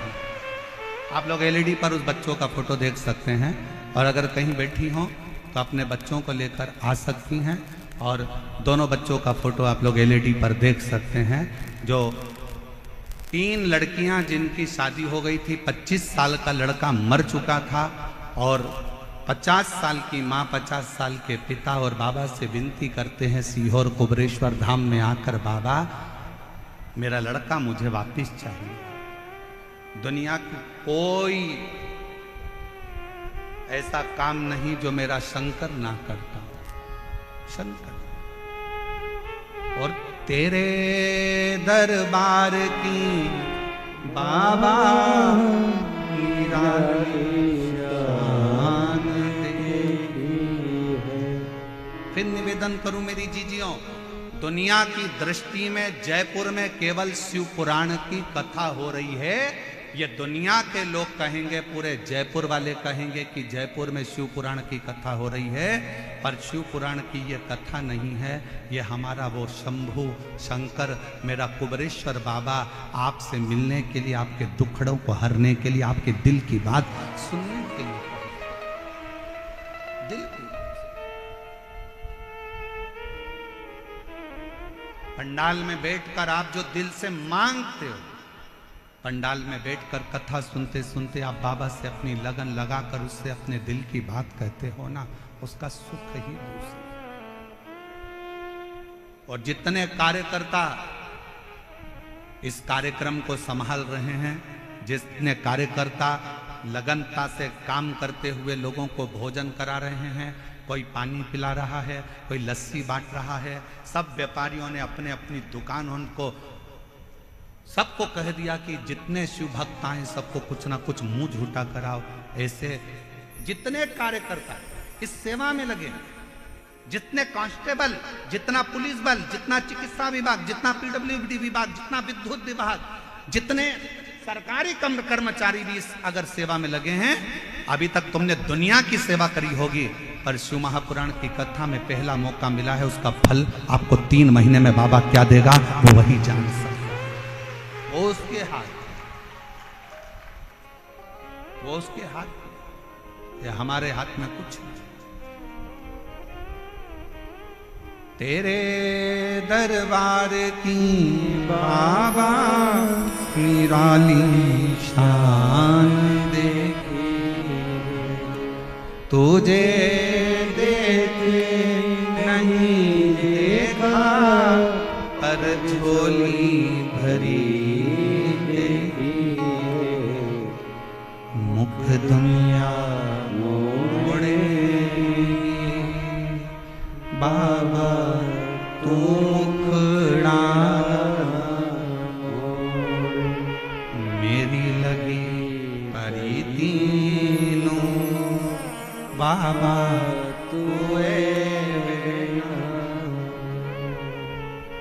आप लोग एलईडी पर उस बच्चों का फोटो देख सकते हैं और अगर कहीं बैठी हो तो अपने बच्चों को लेकर आ सकती हैं और दोनों बच्चों का फोटो आप लोग एलईडी पर देख सकते हैं। जो 3 लड़कियां जिनकी शादी हो गई थी, 25 साल का लड़का मर चुका था और 50 साल की मां, 50 साल के पिता, और बाबा से विनती करते हैं सीहोर कुबरेश्वर धाम में आकर, बाबा मेरा लड़का मुझे वापस चाहिए। दुनिया की कोई ऐसा काम नहीं जो मेरा शंकर ना करता, शंकर। और तेरे दरबार की बाबा फिर निवेदन करूं मेरी जीजियों, दुनिया की दृष्टि में जयपुर में केवल शिव पुराण की कथा हो रही है। ये दुनिया के लोग कहेंगे, पूरे जयपुर वाले कहेंगे कि जयपुर में शिव पुराण की कथा हो रही है, पर शिव पुराण की ये कथा नहीं है। ये हमारा वो शंभु शंकर, मेरा कुबरेश्वर बाबा आपसे मिलने के लिए, आपके दुखड़ों को हरने के लिए, आपके दिल की बात सुनने के लिए, दिल की पंडाल में बैठकर आप जो दिल से मांगते हो, पंडाल में बैठकर कथा सुनते सुनते आप बाबा से अपनी लगन लगाकर उससे अपने दिल की बात कहते हो ना, उसका सुख ही दूसरा। और जितने कार्यकर्ता इस कार्यक्रम को संभाल रहे हैं, जितने कार्यकर्ता लगनता से काम करते हुए लोगों को भोजन करा रहे हैं, कोई पानी पिला रहा है, कोई लस्सी बांट रहा है, सब व्यापारियों ने अपने अपनी दुकान उनको सबको कह दिया कि जितने शिव भक्त आए सबको कुछ ना कुछ मुंह झूठा कराओ। ऐसे जितने कार्यकर्ता इस सेवा में लगे, जितने कांस्टेबल, जितना पुलिस बल, जितना चिकित्सा विभाग, जितना पीडब्ल्यूडी विभाग, जितना विद्युत विभाग, जितने सरकारी कर्मचारी भी इस अगर सेवा में लगे हैं, अभी तक तुमने दुनिया की सेवा करी होगी, पर शिव महापुराण की कथा में पहला मौका मिला है। उसका फल आपको 3 महीने में बाबा क्या देगा वो वही जान सकता, वो उसके हाथ, वो उसके हाथ, या हमारे हाथ में कुछ नहीं। तेरे दरबार की बाबा निराली शान देखी, तुझे देखे नहीं देखा, पर झोली भरी मुख दुनिया मोड़े, बाबा तू मुखड़ा मेरी लगी परी तीनों, बाबा तू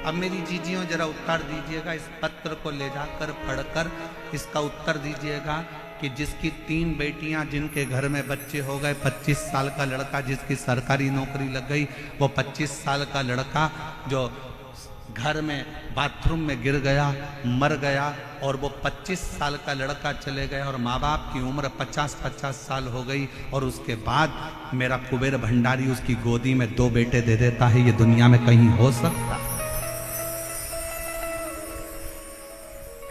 अब मेरी जीजियों जरा उत्तर दीजिएगा, इस पत्र को ले जाकर पढ़कर इसका उत्तर दीजिएगा कि जिसकी 3 बेटियां, जिनके घर में बच्चे हो गए, 25 साल का लड़का जिसकी सरकारी नौकरी लग गई, वो 25 साल का लड़का जो घर में बाथरूम में गिर गया, मर गया, और वो 25 साल का लड़का चले गया और माँ बाप की उम्र 50-50 साल हो गई, और उसके बाद मेरा कुबेर भंडारी उसकी गोदी में 2 बेटे दे देता है। ये दुनिया में कहीं हो सकता है?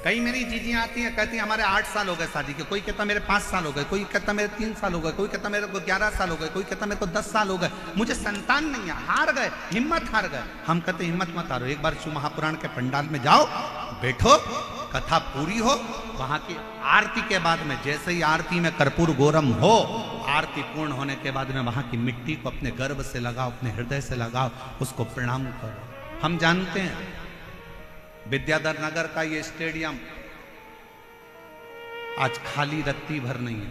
कई मेरी जीजियां आती हैं, कहती हैं हमारे 8 साल हो गए शादी के, कोई कहता मेरे 5 साल हो गए, कोई कहता मेरे 3 साल हो गए, कोई कहता मेरे को 11 साल हो गए, कोई कहता मेरे को 10 साल हो गए, मुझे संतान नहीं है, हार गए, हिम्मत हार गए। हम कहते हिम्मत मत हारो, एक बार शिव महापुराण के पंडाल में जाओ, बैठो, कथा पूरी हो, वहां की आरती के बाद में, जैसे ही आरती में कर्पूर गौरम हो, आरती पूर्ण होने के बाद में वहां की मिट्टी को अपने गर्भ से लगाओ, अपने हृदय से लगाओ, उसको प्रणाम करो। हम जानते हैं विद्याधर नगर का ये स्टेडियम आज खाली रत्ती भर नहीं है।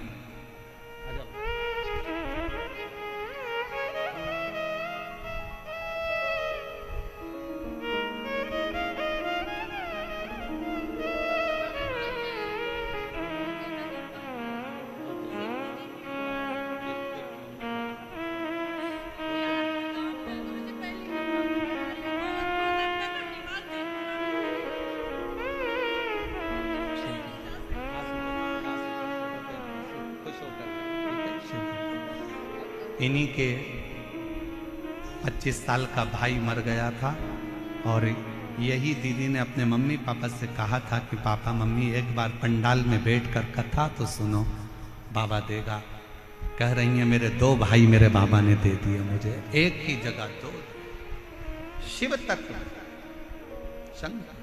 इन्हीं के 25 साल का भाई मर गया था और यही दीदी ने अपने मम्मी पापा से कहा था कि पापा मम्मी एक बार पंडाल में बैठकर कथा तो सुनो, बाबा देगा। कह रही हैं मेरे 2 भाई मेरे बाबा ने दे दिए मुझे, एक की जगह 2। शिव तत्व शंकर।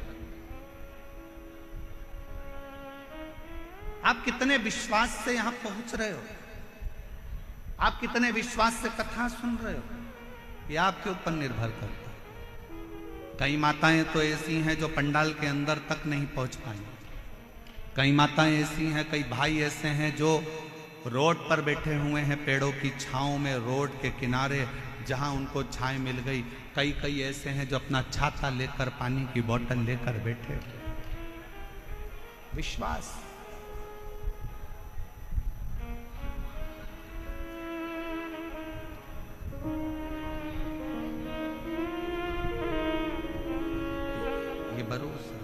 आप कितने विश्वास से यहां पहुंच रहे हो, आप कितने विश्वास से कथा सुन रहे हो, यह आपके ऊपर निर्भर करता है। कई माताएं तो ऐसी हैं जो पंडाल के अंदर तक नहीं पहुंच पाई, कई माताएं ऐसी हैं, कई भाई ऐसे हैं जो रोड पर बैठे हुए हैं, पेड़ों की छांव में, रोड के किनारे जहां उनको छाएं मिल गई। कई ऐसे हैं जो अपना छाता लेकर, पानी की बोतल लेकर बैठे। विश्वास। ये भरोसा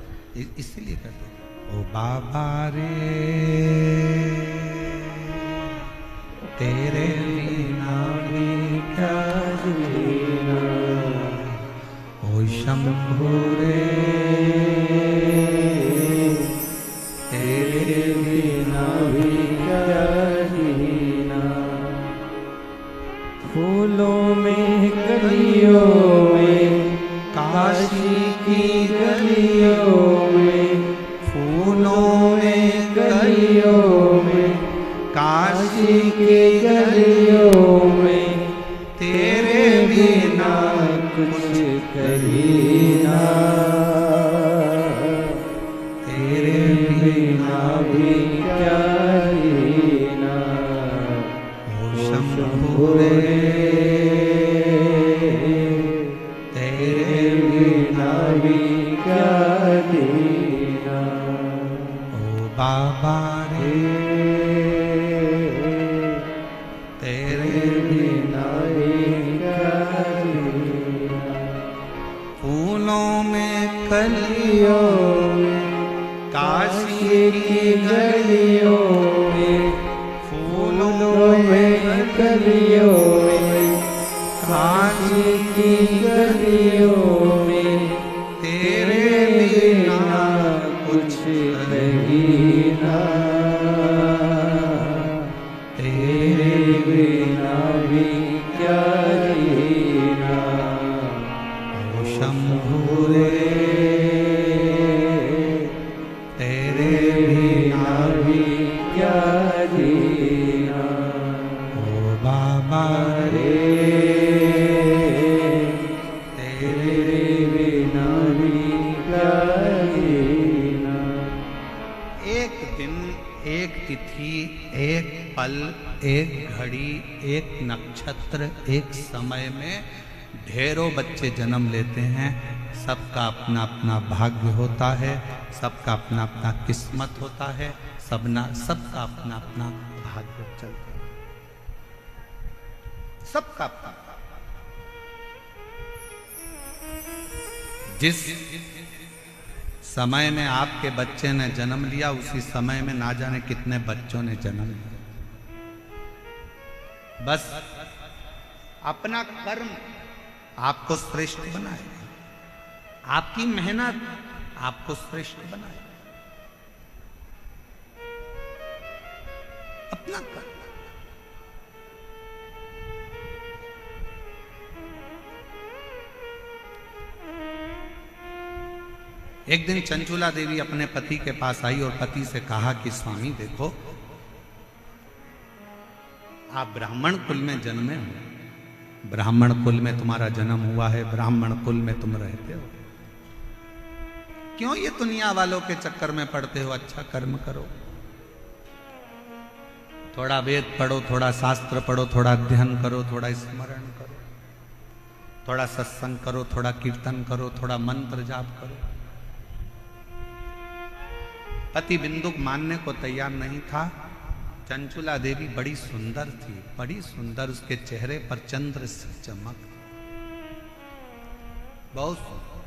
इसीलिए करते हैं। ओ बाबा रे तेरे बिना भी क्या जीना, ओ शंभू रे तेरे बिना भी क्या जीना। फूलों में कलियों में, काशी की गलियों में, फूलों में गलियों में, काशी की गलियों में, तेरे बिना कुछ कहीना, तेरे बिना भी क्या जीना। ओ शंभू रे तेरे बिना भी क्या जीना। ओ बाबा रे तेरे बिना भी क्या जीना। फूलों में कलियों गलियों में, काशी की गलियों में, फूलों में गलियों में, काशी की गलियों में, तेरे बिना कुछ नहीं ना, तेरे बिना भी क्या जीना। ओ शंभू रे तेरे बिना भी क्या जीना। ओ बाबा रे तेरे बिना भी क्या जीना। एक दिन, एक तिथि, एक पल, एक घड़ी, एक नक्षत्र, एक समय में ढेरों बच्चे जन्म लेते हैं। सबका अपना अपना भाग्य होता है, सबका अपना अपना किस्मत होता है, सबका अपना अपना भाग्य चलता है, सबका अपना। जिस समय में आपके बच्चे ने जन्म लिया, उसी समय में ना जाने कितने बच्चों ने जन्म लिया। बस अपना कर्म आपको श्रेष्ठ बनाए, आपकी मेहनत आपको श्रेष्ठ बनाए, अपना कर्म। एक दिन चंचुला देवी अपने पति के पास आई और पति से कहा कि स्वामी देखो, आप ब्राह्मण कुल में जन्मे हो, ब्राह्मण कुल में तुम्हारा जन्म हुआ है, ब्राह्मण कुल में तुम रहते हो, क्यों ये दुनिया वालों के चक्कर में पड़ते हो? अच्छा कर्म करो, थोड़ा वेद पढ़ो, थोड़ा शास्त्र पढ़ो, थोड़ा अध्ययन करो, थोड़ा स्मरण करो, थोड़ा सत्संग करो, थोड़ा कीर्तन करो, थोड़ा मंत्र जाप करो। पति बिंदुक मानने को तैयार नहीं था। चंचुला देवी बड़ी सुंदर थी, बड़ी सुंदर, उसके चेहरे पर चंद्र सी चमक, बहुत सुंदर।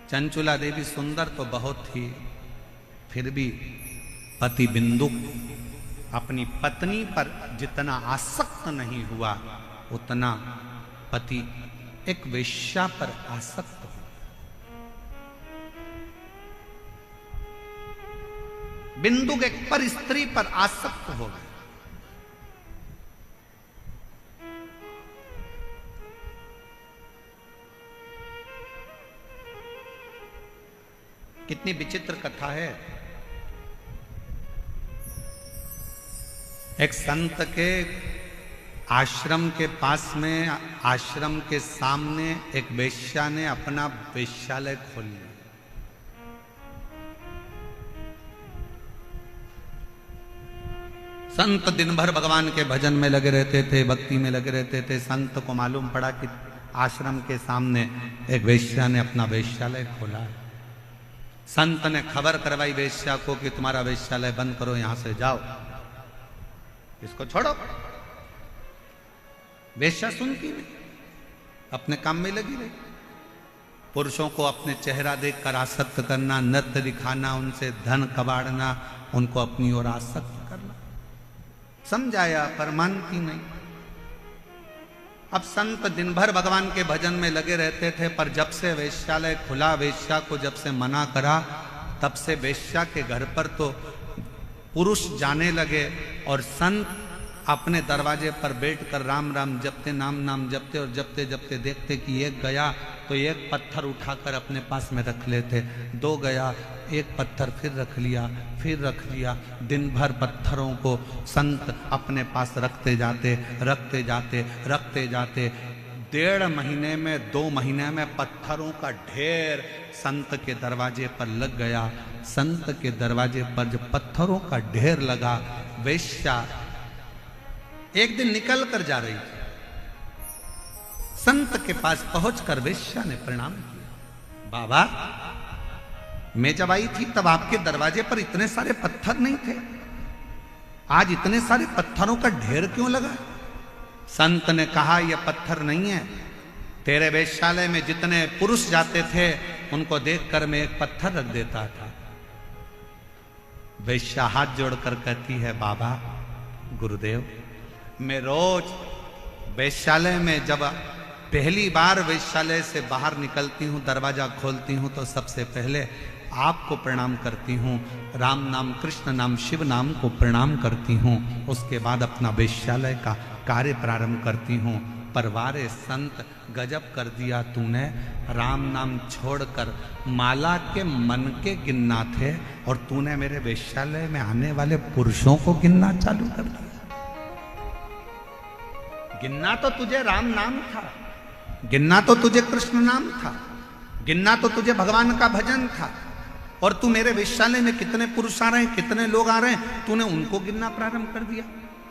चंचुला देवी सुंदर तो बहुत थी, फिर भी पति बिंदुक अपनी पत्नी पर जितना आसक्त नहीं हुआ उतना पति एक वेश्या पर आसक्त हुआ। बिंदु एक पर स्त्री पर आसक्त हो गए। कितनी विचित्र कथा है। एक संत के आश्रम के पास में, आश्रम के सामने एक वेश्या ने अपना वेश्यालय खोल लिया। संत दिन भर भगवान के भजन में लगे रहते थे, भक्ति में लगे रहते थे। संत को मालूम पड़ा कि आश्रम के सामने एक वेश्या ने अपना वेश्यालय खोला। संत ने खबर करवाई वेश्या को कि तुम्हारा वेश्यालय बंद करो, यहां से जाओ, इसको छोड़ो। वेश्या सुनती नहीं, अपने काम में लगी रही। पुरुषों को अपने चेहरा देखकर आसक्त करना, नृत्य दिखाना, उनसे धन कबाड़ना, उनको अपनी ओर आसक्त करना। समझाया पर मानती नहीं। अब संत दिन भर भगवान के भजन में लगे रहते थे, पर जब से वेश्यालय खुला, वेश्या को जब से मना करा, तब से वेश्या के घर पर तो पुरुष जाने लगे और संत अपने दरवाजे पर बैठकर राम राम जपते, नाम नाम जपते और जपते जपते देखते कि एक गया तो एक पत्थर उठाकर अपने पास में रख लेते, दो गया एक पत्थर फिर रख लिया, फिर रख लिया। दिन भर पत्थरों को संत अपने पास रखते जाते, रखते जाते, रखते जाते। 1.5 महीने में, 2 महीने में पत्थरों का ढेर संत के दरवाजे पर लग गया। संत के दरवाजे पर जब पत्थरों का ढेर लगा, वेश्या एक दिन निकल कर जा रही थी। संत के पास पहुंचकर वेश्या ने प्रणाम किया। बाबा, मैं जब आई थी तब आपके दरवाजे पर इतने सारे पत्थर नहीं थे, आज इतने सारे पत्थरों का ढेर क्यों लगा? संत ने कहा, यह पत्थर नहीं है, तेरे वेश्यालय में जितने पुरुष जाते थे उनको देखकर मैं एक पत्थर रख देता था। वेश्या हाथ जोड़कर कहती है, बाबा गुरुदेव, मैं रोज वेश्यालय में जब पहली बार वेश्यालय से बाहर निकलती हूँ, दरवाजा खोलती हूँ, तो सबसे पहले आपको प्रणाम करती हूँ, राम नाम, कृष्ण नाम, शिव नाम को प्रणाम करती हूँ। उसके बाद अपना वेश्यालय का कार्य प्रारंभ करती हूँ। पर वारे संत, गजब कर दिया तूने, राम नाम छोड़कर माला के मन के गिनना थे और तूने मेरे वेश्यालय में आने वाले पुरुषों को गिनना चालू कर दिया। गिनना तो तुझे राम नाम था, गिनना तो तुझे कृष्ण नाम था, गिनना तो तुझे भगवान का भजन था, और तू मेरे वेश्यालय में कितने पुरुष आ रहे हैं, कितने लोग आ रहे हैं, तूने उनको गिनना प्रारंभ कर दिया।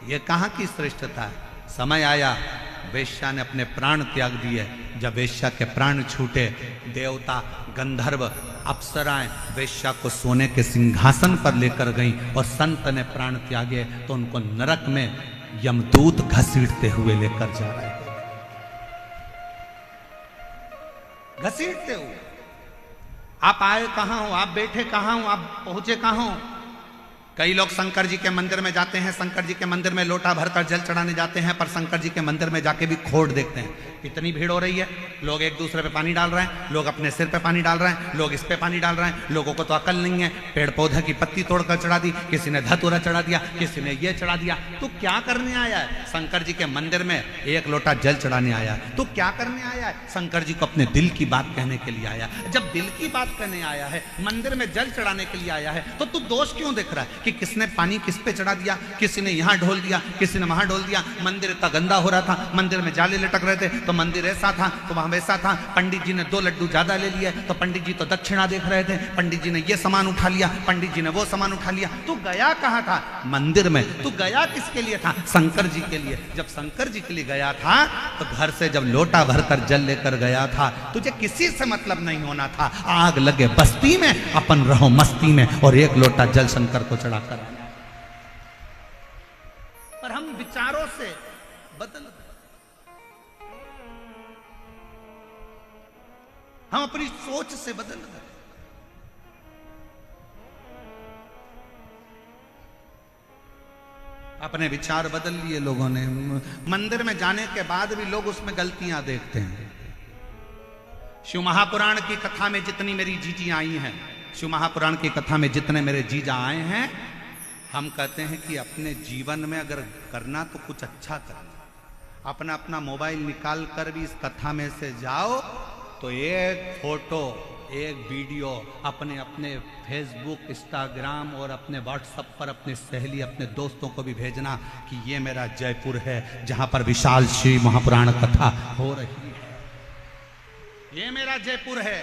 ये कहां की श्रेष्ठता है? समय आया, वेश्या ने अपने प्राण त्याग दिए। जब वेश्या के प्राण छूटे, देवता, गंधर्व, अप्सराएं वेश्या को सोने के सिंहासन पर लेकर गईं और संत ने प्राण त्यागे तो उनको नरक में यमदूत घसीटते हुए लेकर जा रहे हैं। घसीटते हुए। आप आए कहां हो, आप बैठे कहां हो, आप पहुंचे कहां हो? कई लोग शंकर जी के मंदिर में जाते हैं, शंकर जी के मंदिर में लोटा भरकर जल चढ़ाने जाते हैं, पर शंकर जी के मंदिर में जाके भी खोट देखते हैं। इतनी भीड़ हो रही है, लोग एक दूसरे पे पानी डाल रहे हैं, लोग अपने सिर पे पानी डाल रहे हैं, लोग इस पे पानी डाल रहे हैं। लोगों को तो अकल नहीं है, पेड़ पौधे की पत्ती तोड़कर चढ़ा दी, किसी ने धतूरा चढ़ा दिया, किसी ने ये चढ़ा दिया। तू क्या करने आया है? शंकर जी के मंदिर में एक लोटा जल चढ़ाने आया है। तू क्या करने आया है? शंकर जी को अपने दिल की बात कहने के लिए आया। जब दिल की बात कहने आया है, मंदिर में जल चढ़ाने के लिए आया है, तो तू दोष क्यों देख रहा है कि किसने पानी किस पे चढ़ा दिया, किसी ने यहां ढोल दिया, किसी ने वहां ढोल दिया। मंदिर इतना गंदा हो रहा था, मंदिर में जाले लटक रहे थे, तो मंदिर ऐसा था तो वहां वैसा था। पंडित जी ने 2 लड्डू ज्यादा ले लिए, तो पंडित जी तो दक्षिणा देख रहे थे, पंडित जी ने ये सामान उठा लिया, पंडित जी ने वो सामान उठा लिया। तू गया कहां था? मंदिर में। तू गया किसके लिए था? शंकर जी के लिए। जब शंकर जी के लिए गया था तो घर से जब लोटा भरकर जल लेकर गया था, तुझे किसी से मतलब नहीं होना था। आग लगे बस्ती में, अपन रहो मस्ती में, और एक लोटा जल शंकर को चढ़ाकर। पर हम विचारों से बदल गए, हम अपनी सोच से बदल गए। अपने विचार बदल लिए लोगों ने। मंदिर में जाने के बाद भी लोग उसमें गलतियां देखते हैं। शिव महापुराण की कथा में जितनी मेरी जीजी आई हैं, शिव महापुराण की कथा में जितने मेरे जीजा आए हैं, हम कहते हैं कि अपने जीवन में अगर करना तो कुछ अच्छा करना। अपना अपना मोबाइल निकाल कर भी इस कथा में से जाओ तो एक फोटो एक वीडियो अपने अपने फेसबुक इंस्टाग्राम और अपने व्हाट्सएप पर अपने सहेली अपने दोस्तों को भी भेजना कि ये मेरा जयपुर है जहां पर विशाल शिव महापुराण कथा हो रही है। ये मेरा जयपुर है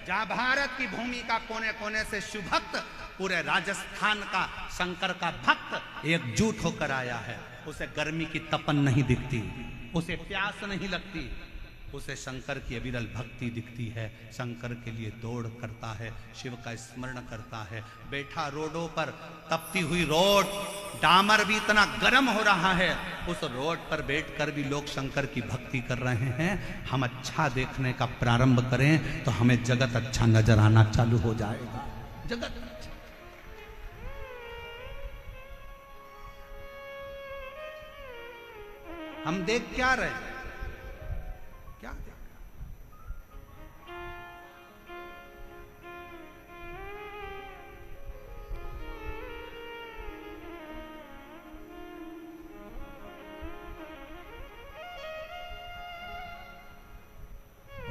जहां भारत की भूमि का कोने कोने से शिव भक्त पूरे राजस्थान का शंकर का भक्त एकजुट होकर आया है। उसे गर्मी की तपन नहीं दिखती, उसे प्यास नहीं लगती, उसे शंकर की अविरल भक्ति दिखती है। शंकर के लिए दौड़ करता है, शिव का स्मरण करता है। बैठा रोडों पर, तपती हुई रोड, डामर भी इतना गर्म हो रहा है, उस रोड पर बैठकर भी लोग शंकर की भक्ति कर रहे हैं। हम अच्छा देखने का प्रारंभ करें तो हमें जगत अच्छा नजर आना चालू हो जाएगा। जगत हम देख क्या रहे, क्या देख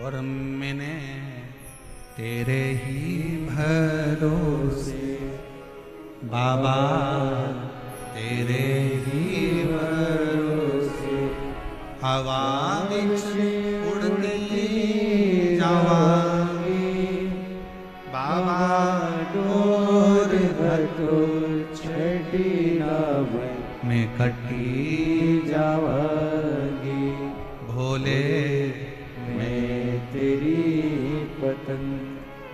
और मैंने तेरे ही भरोसे बाबा, तेरे ही भरोसे हवा विच उड़ती जावांगी बाबा, डोर हटो छठी ना मैं कटी जावांगी। भोले मैं तेरी पतंग।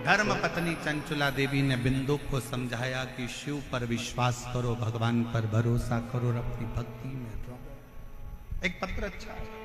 धर्म पत्नी चंचला देवी ने बिंदु को समझाया कि शिव पर विश्वास करो, भगवान पर भरोसा करो और अपनी भक्ति में रहो। एक पत्र अच्छा है।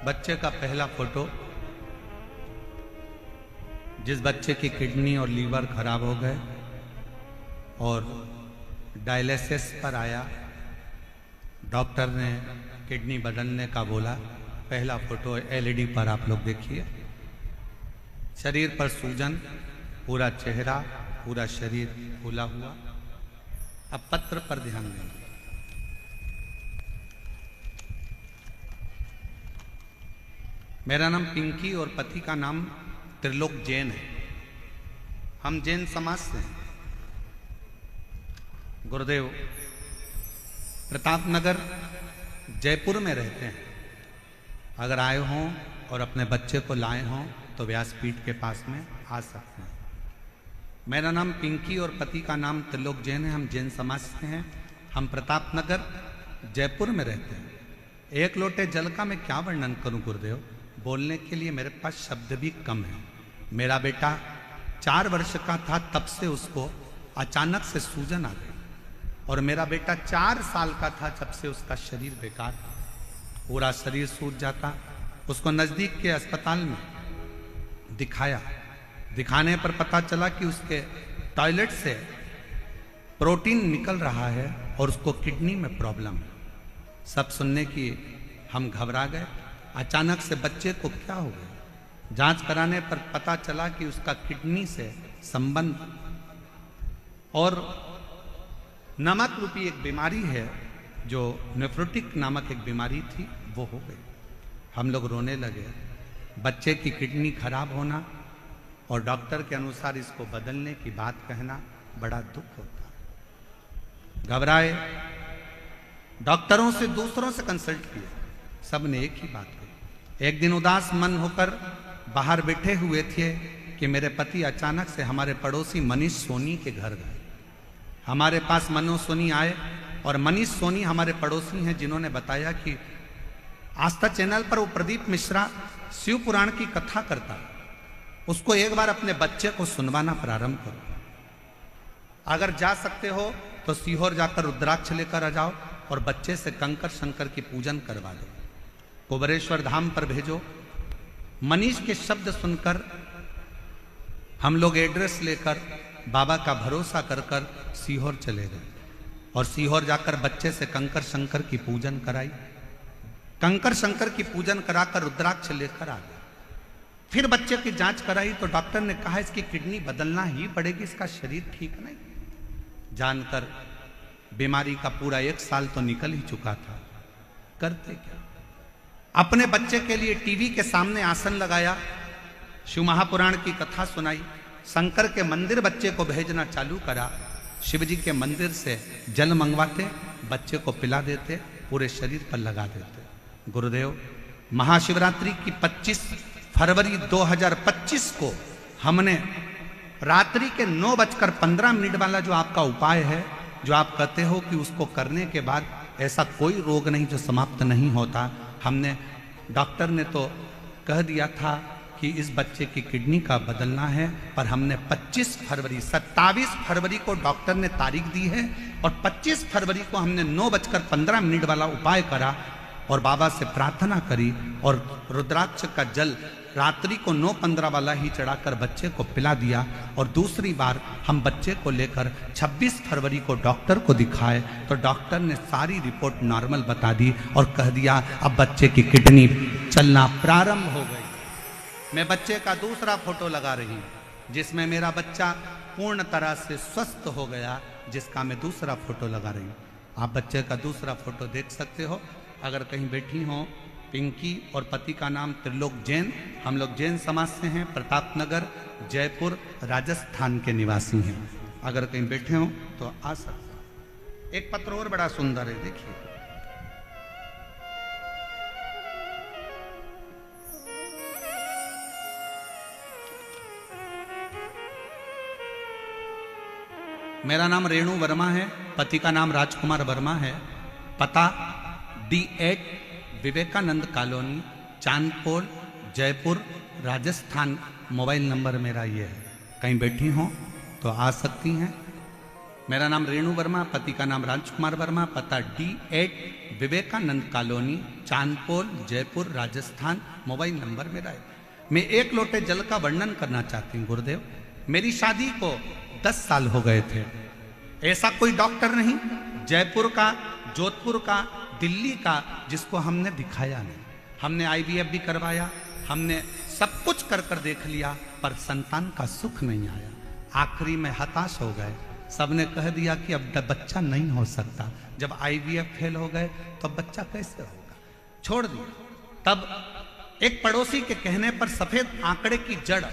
बच्चे का पहला फोटो, जिस बच्चे की किडनी और लीवर खराब हो गए और डायलिसिस पर आया, डॉक्टर ने किडनी बदलने का बोला। पहला फोटो एलईडी पर आप लोग देखिए। शरीर पर सूजन, पूरा चेहरा पूरा शरीर फूला हुआ। अब पत्र पर ध्यान देंगे। मेरा नाम पिंकी और पति का नाम त्रिलोक जैन है। हम जैन समाज से हैं। गुरुदेव प्रतापनगर जयपुर में रहते हैं। अगर आए हों और अपने बच्चे को लाए हों तो व्यासपीठ के पास में आ सकते हैं। मेरा नाम पिंकी और पति का नाम त्रिलोक जैन है। हम जैन समाज से हैं। हम प्रतापनगर जयपुर में रहते हैं। एक लोटे जल का मैं क्या वर्णन करूं गुरुदेव, बोलने के लिए मेरे पास शब्द भी कम है। मेरा बेटा 4 वर्ष का था तब से उसको अचानक से सूजन आ गई, और मेरा बेटा 4 साल का था जब से उसका शरीर बेकार था। पूरा शरीर सूज जाता। उसको नज़दीक के अस्पताल में दिखाया। दिखाने पर पता चला कि उसके टॉयलेट से प्रोटीन निकल रहा है और उसको किडनी में प्रॉब्लम है। सब सुनने की हम घबरा गए। अचानक से बच्चे को क्या हो गया? जांच कराने पर पता चला कि उसका किडनी से संबंध और नमक रूपी एक बीमारी है जो नेफ्रोटिक नामक एक बीमारी थी वो हो गई। हम लोग रोने लगे। बच्चे की किडनी खराब होना और डॉक्टर के अनुसार इसको बदलने की बात कहना बड़ा दुख होता है। घबराए, डॉक्टरों से दूसरों से कंसल्ट किया, सब ने एक ही बात कही। एक दिन उदास मन होकर बाहर बैठे हुए थे कि मेरे पति अचानक से हमारे पड़ोसी मनीष सोनी के घर गए। हमारे पास मनोज सोनी आए और मनीष सोनी हमारे पड़ोसी हैं जिन्होंने बताया कि आस्था चैनल पर वो प्रदीप मिश्रा शिव पुराण की कथा करता है, उसको एक बार अपने बच्चे को सुनवाना प्रारंभ करो। अगर जा सकते हो तो सीहोर जाकर रुद्राक्ष लेकर आ जाओ और बच्चे से कंकर शंकर की पूजन करवा दो। कुबरेश्वर धाम पर भेजो। मनीष के शब्द सुनकर हम लोग एड्रेस लेकर बाबा का भरोसा कर कर सीहोर चले गए और सीहोर जाकर बच्चे से कंकर शंकर की पूजन कराई। कंकर शंकर की पूजन कराकर रुद्राक्ष लेकर आ गए। फिर बच्चे की जांच कराई तो डॉक्टर ने कहा इसकी किडनी बदलना ही पड़ेगी, इसका शरीर ठीक नहीं। जानकर बीमारी का पूरा 1 साल तो निकल ही चुका था। करते क्या? अपने बच्चे के लिए टीवी के सामने आसन लगाया, शिव महापुराण की कथा सुनाई, शंकर के मंदिर बच्चे को भेजना चालू करा। शिव जी के मंदिर से जल मंगवाते, बच्चे को पिला देते, पूरे शरीर पर लगा देते। गुरुदेव, महाशिवरात्रि की 25 फरवरी 2025 को हमने रात्रि के 9:15 वाला जो आपका उपाय है, जो आप कहते हो कि उसको करने के बाद ऐसा कोई रोग नहीं जो समाप्त नहीं होता, हमने, डॉक्टर ने तो कह दिया था कि इस बच्चे की किडनी का बदलना है, पर हमने 27 फरवरी को डॉक्टर ने तारीख दी है और 25 फरवरी को हमने 9:15 वाला उपाय करा और बाबा से प्रार्थना करी और रुद्राक्ष का जल रात्रि को 9:15 वाला ही चढ़ाकर बच्चे को पिला दिया। और दूसरी बार हम बच्चे को लेकर 26 फरवरी को डॉक्टर को दिखाए तो डॉक्टर ने सारी रिपोर्ट नॉर्मल बता दी और कह दिया अब बच्चे की किडनी चलना प्रारंभ हो गई। मैं बच्चे का दूसरा फोटो लगा रही हूँ जिसमें मेरा बच्चा पूर्ण तरह से स्वस्थ हो गया, जिसका मैं दूसरा फोटो लगा रही हूँ। आप बच्चे का दूसरा फोटो देख सकते हो। अगर कहीं बैठी हो, पिंकी और पति का नाम त्रिलोक जैन, हम लोग जैन समाज से हैं, प्रतापनगर जयपुर राजस्थान के निवासी हैं। अगर कहीं बैठे हो तो आ सकते। एक पत्र और बड़ा सुंदर है, देखिए। मेरा नाम रेणु वर्मा है, पति का नाम राजकुमार वर्मा है, पता D8 Vivekanand colony, Chandpole, Jaipur, Rajasthan. Mobile number मेरा ये है। कहीं बैठी हो तो आ सकती हैं। मेरा नाम रेणु वर्मा, पति का नाम राजकुमार वर्मा, पता D8 Vivekanand colony, Chandpole, Jaipur, Rajasthan. Mobile number मेरा है। मैं 1 लोटे जल का वर्णन करना चाहती हूँ। गुरुदेव, मेरी शादी को 10 साल हो गए थे। ऐसा कोई डॉक्टर नहीं जयपुर का, जोधपुर का, दिल्ली का जिसको हमने दिखाया नहीं। हमने IVF भी करवाया, हमने सब कुछ कर कर देख लिया, पर संतान का सुख नहीं आया। आखिरी में हताश हो गए। सबने कह दिया कि अब बच्चा नहीं हो सकता। जब IVF फेल हो गए तो बच्चा कैसे होगा, छोड़ दिया। तब एक पड़ोसी के कहने पर सफेद आंकड़े की जड़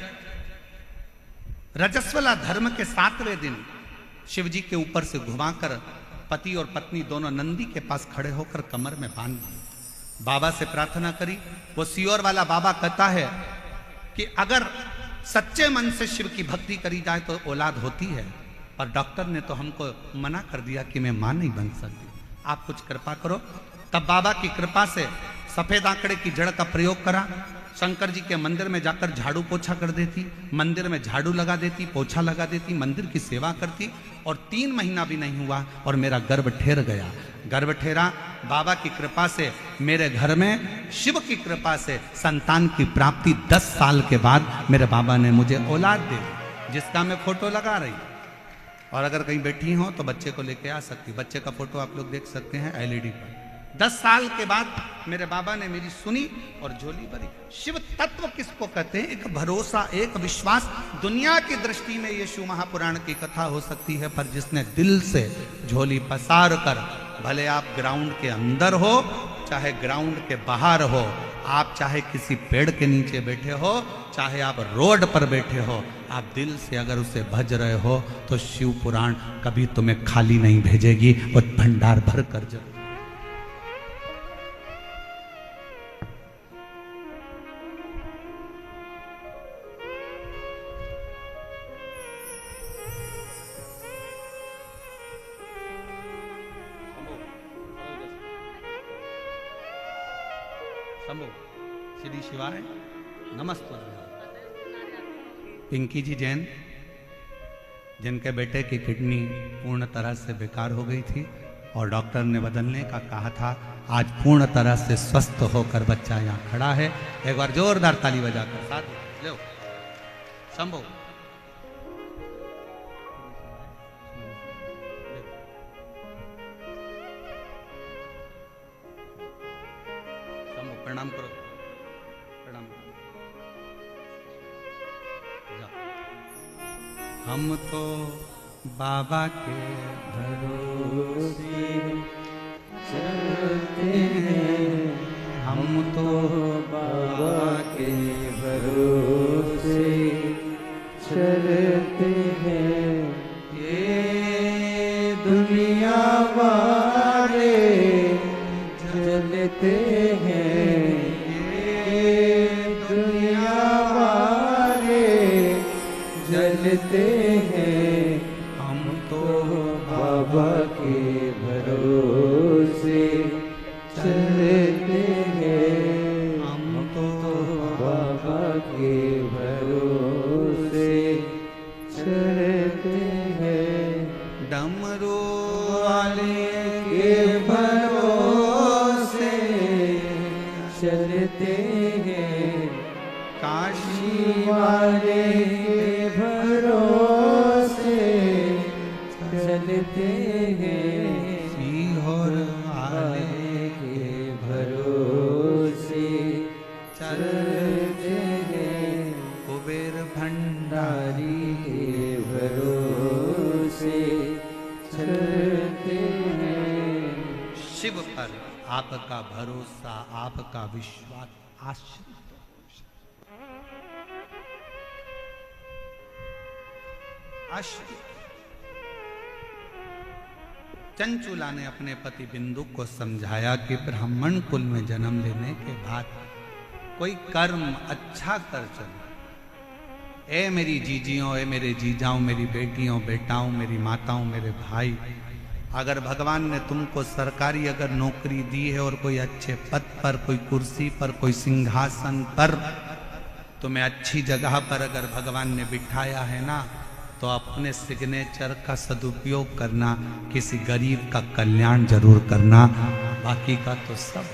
रजस्वला धर्म के 7वें दिन शिव जी के ऊपर से घुमाकर पति और पत्नी दोनों नंदी के पास खड़े होकर कमर में बांध दी। बाबा से प्रार्थना करी। वो सीहोर वाला बाबा कहता है कि अगर सच्चे मन से शिव की भक्ति करी जाए तो औलाद होती है, पर डॉक्टर ने तो हमको मना कर दिया कि मैं मां नहीं बन सकती, आप कुछ कृपा करो। तब बाबा की कृपा से सफेद आंकड़े की जड़ का प्रयोग करा। शंकर जी के मंदिर में जाकर झाड़ू पोछा कर देती, मंदिर में झाड़ू लगा देती, पोछा लगा देती, मंदिर की सेवा करती, और 3 महीना भी नहीं हुआ और मेरा गर्भ ठेर गया। गर्भ ठेरा, बाबा की कृपा से मेरे घर में शिव की कृपा से संतान की प्राप्ति 10 साल के बाद मेरे बाबा ने मुझे औलाद दे दी, जिसका मैं फोटो लगा रही। और अगर कहीं बैठी हो तो बच्चे को लेके आ सकती। बच्चे का फोटो आप लोग देख सकते हैं LED पर। 10 साल के बाद मेरे बाबा ने मेरी सुनी और झोली भरी। शिव तत्व किसको कहते हैं? एक भरोसा, एक विश्वास। दुनिया की दृष्टि में ये शिव महापुराण की कथा हो सकती है, पर जिसने दिल से झोली पसार कर भले आप ग्राउंड के अंदर हो चाहे ग्राउंड के बाहर हो, आप चाहे किसी पेड़ के नीचे बैठे हो चाहे आप रोड पर बैठे हो, आप दिल से अगर उसे भज रहे हो तो शिव पुराण कभी तुम्हें खाली नहीं भेजेगी, वो भंडार भर कर जरूर। श्री शिवाय नमस्ते। पिंकी जी जैन, जिनके बेटे की किडनी पूर्ण तरह से बेकार हो गई थी और डॉक्टर ने बदलने का कहा था, आज पूर्ण तरह से स्वस्थ होकर बच्चा यहाँ खड़ा है। एक बार जोरदार ताली बजाकर साथ लो। शंभो प्रणाम करो, प्रणाम करो। हम तो बाबा के भरोसे चलते हैं, हम तो बाबा के भरोसे चलते हैं। ये दुनिया वाले जलते हैं, ये दुनिया वाले जलते हैं। हम तो बाबा के भरोसे चलते हैं, हम तो बाबा के भरोसे चलते हैं। डमरू वाले के भरोसे चलते हैं, काशी वाले के भरोसे चलते हैं। सीहोर वाले के भरोसे चलते हैं, कुबेर भंडारी के भरोसे चलते हैं। शिव पर आपका भरोसा, आपका विश्वास आश्रित। चंचुला ने अपने पति बिंदु को समझाया कि ब्राह्मण कुल में जन्म लेने के बाद कोई कर्म अच्छा कर चलो। ए मेरी जीजियों, ए मेरे जीजाओं, मेरी बेटियों, बेटाओं, मेरी माताओं, मेरे भाई, अगर भगवान ने तुमको सरकारी अगर नौकरी दी है और कोई अच्छे पद पर, कोई कुर्सी पर, कोई सिंहासन पर, तुम्हें अच्छी जगह पर अगर भगवान ने बिठाया है ना, तो अपने सिग्नेचर का सदुपयोग करना, किसी गरीब का कल्याण जरूर करना, बाकी का तो सब।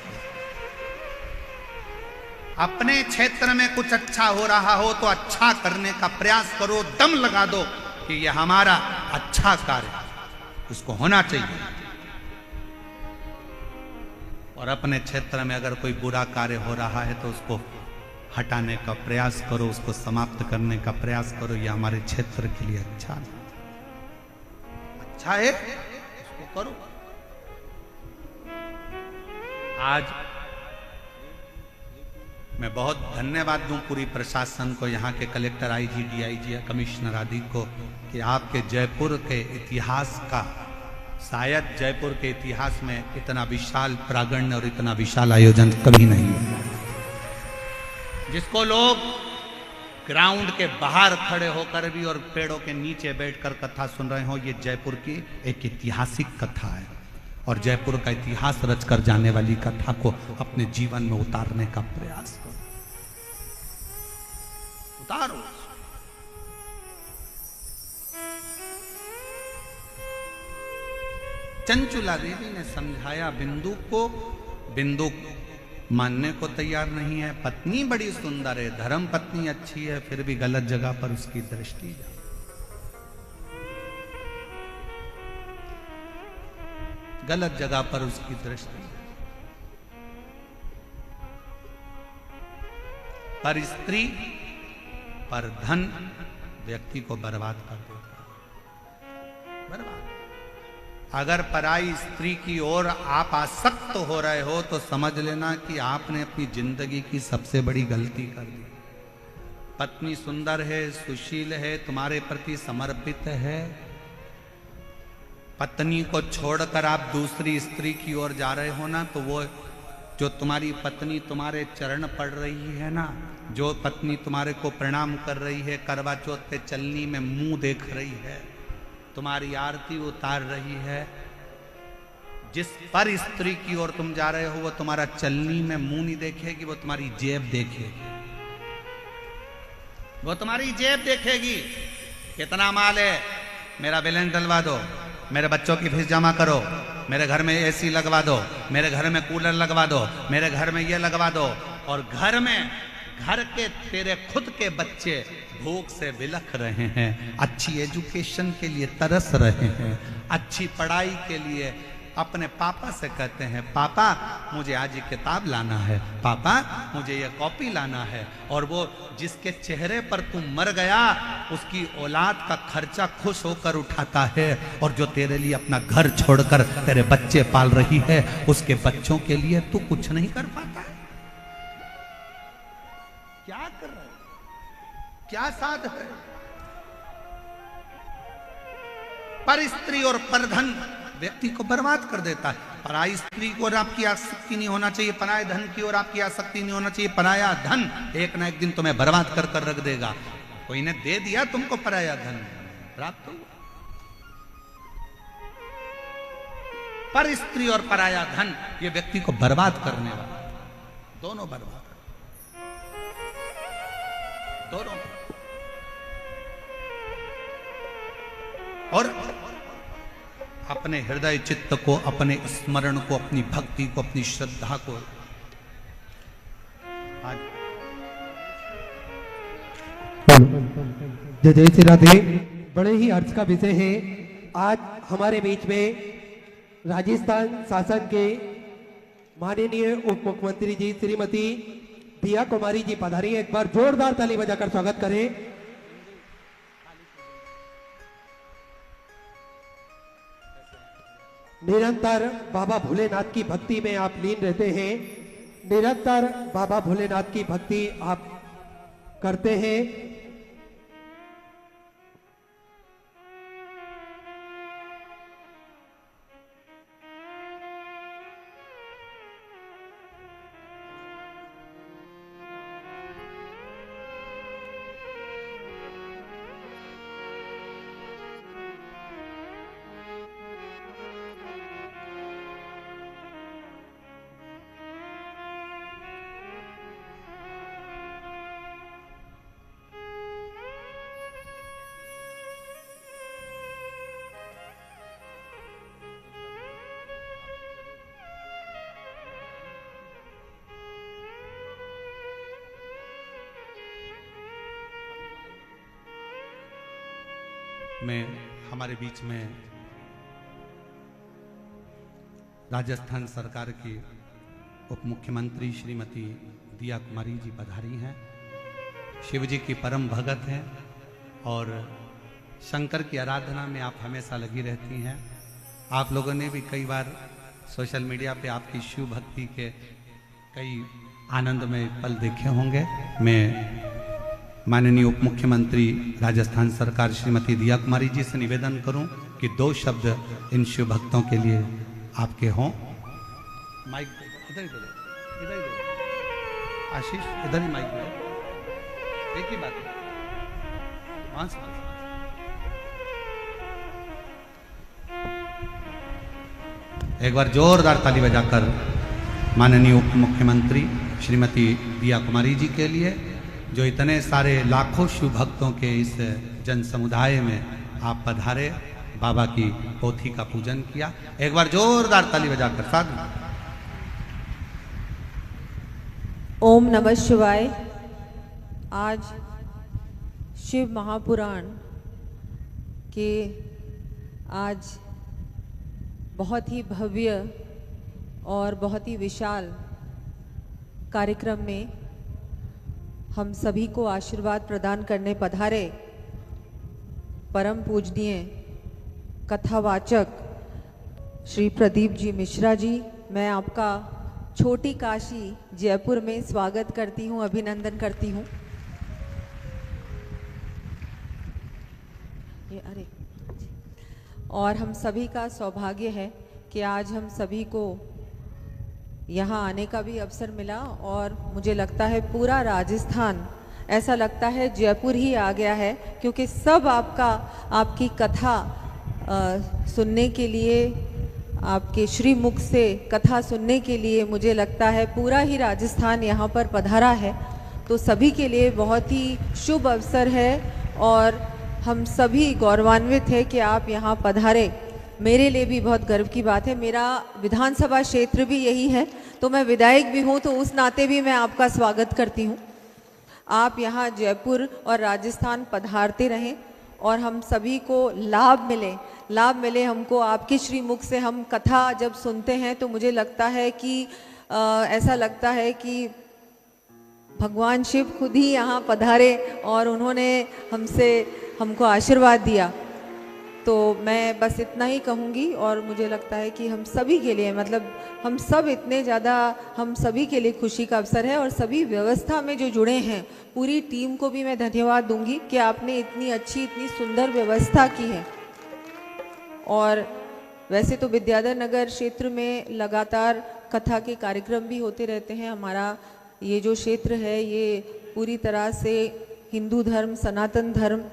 अपने क्षेत्र में कुछ अच्छा हो रहा हो तो अच्छा करने का प्रयास करो, दम लगा दो कि यह हमारा अच्छा कार्य, उसको होना चाहिए। और अपने क्षेत्र में अगर कोई बुरा कार्य हो रहा है तो उसको हटाने का प्रयास करो, उसको समाप्त करने का प्रयास करो। यह हमारे क्षेत्र के लिए अच्छा है, उसको करो। आज मैं बहुत धन्यवाद दूं पूरी प्रशासन को, यहाँ के कलेक्टर, आईजी, डीआईजी, कमिश्नर आदि को, कि आपके जयपुर के इतिहास का, शायद जयपुर के इतिहास में इतना विशाल प्रांगण और इतना विशाल आयोजन कभी नहीं हुआ, जिसको लोग ग्राउंड के बाहर खड़े होकर भी और पेड़ों के नीचे बैठकर कथा सुन रहे हो। ये जयपुर की एक ऐतिहासिक कथा है और जयपुर का इतिहास रचकर जाने वाली कथा को अपने जीवन में उतारने का प्रयास करो, उतारो। चंचुला देवी ने समझाया बिंदु को, बिंदु मानने को तैयार नहीं है। पत्नी बड़ी सुंदर है, धर्म पत्नी अच्छी है, फिर भी गलत जगह पर उसकी दृष्टि जा। गलत जगह पर उसकी दृष्टि, पर स्त्री, पर धन व्यक्ति को बर्बाद कर देता है, बर्बाद। अगर पराई स्त्री की ओर आप आसक्त हो रहे हो तो समझ लेना कि आपने अपनी जिंदगी की सबसे बड़ी गलती कर दी। पत्नी सुंदर है, सुशील है, तुम्हारे प्रति समर्पित है, पत्नी को छोड़कर आप दूसरी स्त्री की ओर जा रहे हो ना, तो वो जो तुम्हारी पत्नी तुम्हारे चरण पड़ रही है ना, जो पत्नी तुम्हारे को प्रणाम कर रही है, करवा चौथ पे चलनी में मुंह देख रही है, तुम्हारी आरती उतार रही है, जिस पर स्त्री की ओर तुम जा रहे हो वो तुम्हारा चलनी में मुंह नहीं देखेगी, वो तुम्हारी जेब देखेगी। वो तुम्हारी जेब देखेगी, कितना माल है, मेरा बैलेंस डलवा दो, मेरे बच्चों की फीस जमा करो, मेरे घर में एसी लगवा दो, मेरे घर में कूलर लगवा दो, मेरे घर में ये लगवा दो। और घर के तेरे खुद के बच्चे भूख से बिलख रहे हैं, अच्छी एजुकेशन के लिए तरस रहे हैं, अच्छी पढ़ाई के लिए अपने पापा से कहते हैं पापा मुझे आज ये किताब लाना है, पापा मुझे ये कॉपी लाना है। और वो जिसके चेहरे पर तू मर गया उसकी औलाद का खर्चा खुश होकर उठाता है, और जो तेरे लिए अपना घर छोड़कर तेरे बच्चे पाल रही है उसके बच्चों के लिए तू कुछ नहीं कर पाता है। क्या कर रहा है, क्या साध है? पर स्त्री और परधन व्यक्ति को बर्बाद कर देता है। पराई स्त्री को और आपकी आसक्ति नहीं होना चाहिए, पराये धन की ओर आपकी आसक्ति नहीं होना चाहिए। पराया धन एक ना एक दिन तुम्हें बर्बाद कर कर रख देगा। कोई ने दे दिया तुमको पराया धन, प्राप्त हुआ। पर स्त्री और पराया धन ये व्यक्ति को बर्बाद करने वाला, दोनों बर्बाद, दोनों। और अपने हृदय चित्त को, अपने स्मरण को, अपनी भक्ति को, अपनी श्रद्धा को आज जय जय श्री राधे। बड़े ही अर्थ का विषय है। आज हमारे बीच में राजस्थान शासन के माननीय उप मुख्यमंत्री जी श्रीमती दिया कुमारी जी पधारी हैं। एक बार जोरदार ताली बजाकर स्वागत करें। निरंतर बाबा भोलेनाथ की भक्ति में आप लीन रहते हैं, निरंतर बाबा भोलेनाथ की भक्ति आप करते हैं। में हमारे बीच में राजस्थान सरकार की उप मुख्यमंत्री श्रीमती दिया कुमारी जी पधारी हैं। शिव जी की परम भगत हैं और शंकर की आराधना में आप हमेशा लगी रहती हैं। आप लोगों ने भी कई बार सोशल मीडिया पे आपकी शिव भक्ति के कई आनंदमय पल देखे होंगे। मैं माननीय उप मुख्यमंत्री राजस्थान सरकार श्रीमती दिया कुमारी जी से निवेदन करूं कि 2 शब्द इन शिव भक्तों के लिए आपके हों। माइक इधर इधर इधर इधर आशीष इधर ही माइक में एक ही बात है। एक बार जोरदार ताली बजाकर माननीय उप मुख्यमंत्री श्रीमती दिया कुमारी जी के लिए, जो इतने सारे लाखों शिव भक्तों के इस जन समुदाय में आप पधारे, बाबा की पोथी का पूजन किया। एक बार जोरदार ताली बजाकर साथ। ओम नमः शिवाय। आज शिव महापुराण के आज बहुत ही भव्य और बहुत ही विशाल कार्यक्रम में हम सभी को आशीर्वाद प्रदान करने पधारे परम पूजनीय कथावाचक श्री प्रदीप जी मिश्रा जी, मैं आपका छोटी काशी जयपुर में स्वागत करती हूँ, अभिनंदन करती हूँ। और हम सभी का सौभाग्य है कि आज हम सभी को यहाँ आने का भी अवसर मिला और मुझे लगता है पूरा राजस्थान, ऐसा लगता है जयपुर ही आ गया है, क्योंकि सब आपकी कथा सुनने के लिए, आपके श्रीमुख से कथा सुनने के लिए मुझे लगता है पूरा ही राजस्थान यहाँ पर पधारा है। तो सभी के लिए बहुत ही शुभ अवसर है और हम सभी गौरवान्वित है कि आप यहाँ पधारे। मेरे लिए भी बहुत गर्व की बात है। मेरा विधानसभा क्षेत्र भी यही है, तो मैं विधायक भी हूँ, तो उस नाते भी मैं आपका स्वागत करती हूँ। आप यहाँ जयपुर और राजस्थान पधारते रहें और हम सभी को लाभ मिले हमको आपके श्रीमुख से। हम कथा जब सुनते हैं तो मुझे लगता है कि ऐसा लगता है कि भगवान शिव खुद ही यहाँ पधारे और उन्होंने हमको आशीर्वाद दिया। तो मैं बस इतना ही कहूँगी और मुझे लगता है कि हम सभी के लिए, मतलब हम सब इतने ज़्यादा, हम सभी के लिए खुशी का अवसर है। और सभी व्यवस्था में जो जुड़े हैं, पूरी टीम को भी मैं धन्यवाद दूंगी कि आपने इतनी अच्छी, इतनी सुंदर व्यवस्था की है। और वैसे तो विद्याधर नगर क्षेत्र में लगातार कथा के कार्यक्रम भी होते रहते हैं। हमारा ये जो क्षेत्र है ये पूरी तरह से हिंदू धर्म, सनातन धर्म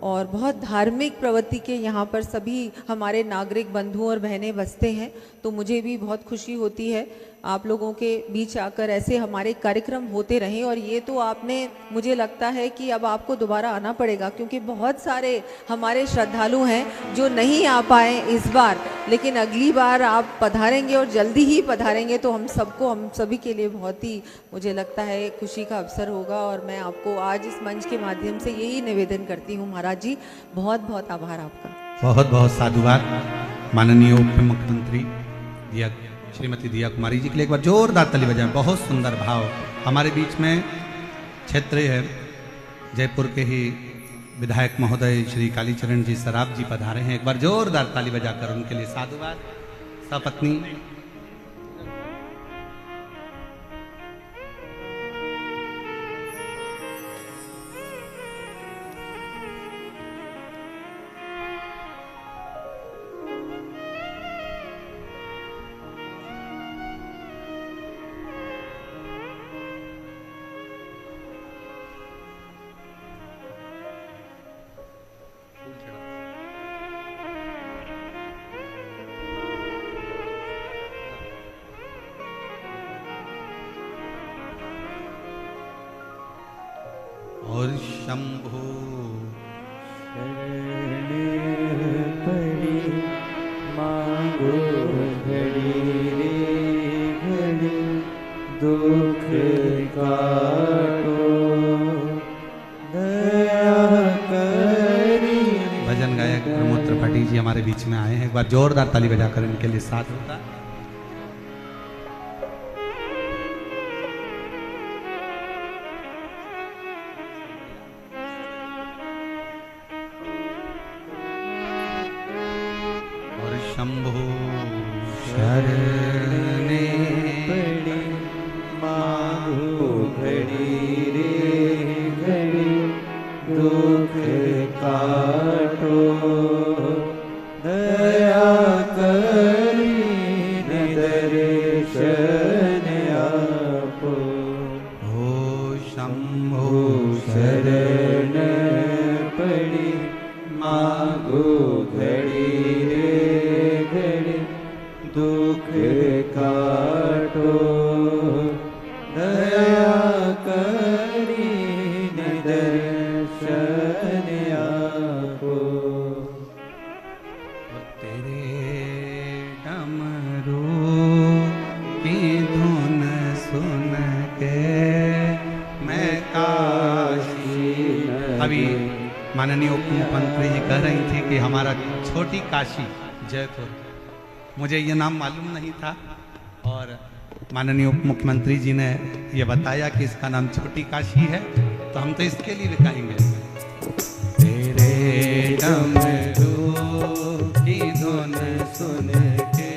और बहुत धार्मिक प्रवृत्ति के यहाँ पर सभी हमारे नागरिक बंधु और बहनें बसते हैं। तो मुझे भी बहुत खुशी होती है आप लोगों के बीच आकर ऐसे हमारे कार्यक्रम होते रहें। और ये तो आपने, मुझे लगता है कि अब आपको दोबारा आना पड़ेगा, क्योंकि बहुत सारे हमारे श्रद्धालु हैं जो नहीं आ पाए इस बार, लेकिन अगली बार आप पधारेंगे और जल्दी ही पधारेंगे तो हम सभी के लिए बहुत ही, मुझे लगता है, खुशी का अवसर होगा। और मैं आपको आज इस मंच के माध्यम से यही निवेदन करती हूँ महाराज जी, बहुत बहुत आभार आपका। बहुत बहुत साधुवाद माननीय उप मुख्यमंत्री श्रीमती दिया कुमारी जी के लिए एक बार जोरदार ताली बजाएं। बहुत सुंदर भाव। हमारे बीच में क्षेत्रीय है जयपुर के ही विधायक महोदय श्री कालीचरण जी सराफ जी पधारे हैं। एक बार जोरदार ताली बजाकर उनके लिए साधुवाद। सपत्नी और शंभो शरण पड़ी मांगो घड़ी रे घड़ी दुख काटो दया करी। भजन गायक प्रमोद त्रिपाठी जी हमारे बीच में आए हैं। एक बार जोरदार ताली बजाकर इनके लिए साथ होता। शंभो शरणे पड़ी मांगो घड़ी रे घड़ी दुख काटो दया करी दर्शन आपो। हो शंभो शरण पड़ी मांगो घड़ी दुख काटो दया करी दर्शन आपो। तेरे डमरू की धुन सुन के मैं काशी। अभी माननीय उप मुख्यमंत्री जी कह रही थी कि हमारा छोटी काशी जयपुर, मुझे ये नाम मालूम नहीं था और माननीय उप मुख्यमंत्री जी ने ये बताया कि इसका नाम छोटी काशी है, तो हम तो इसके लिए भी कहेंगे। तेरे डमरू की धुन सुन के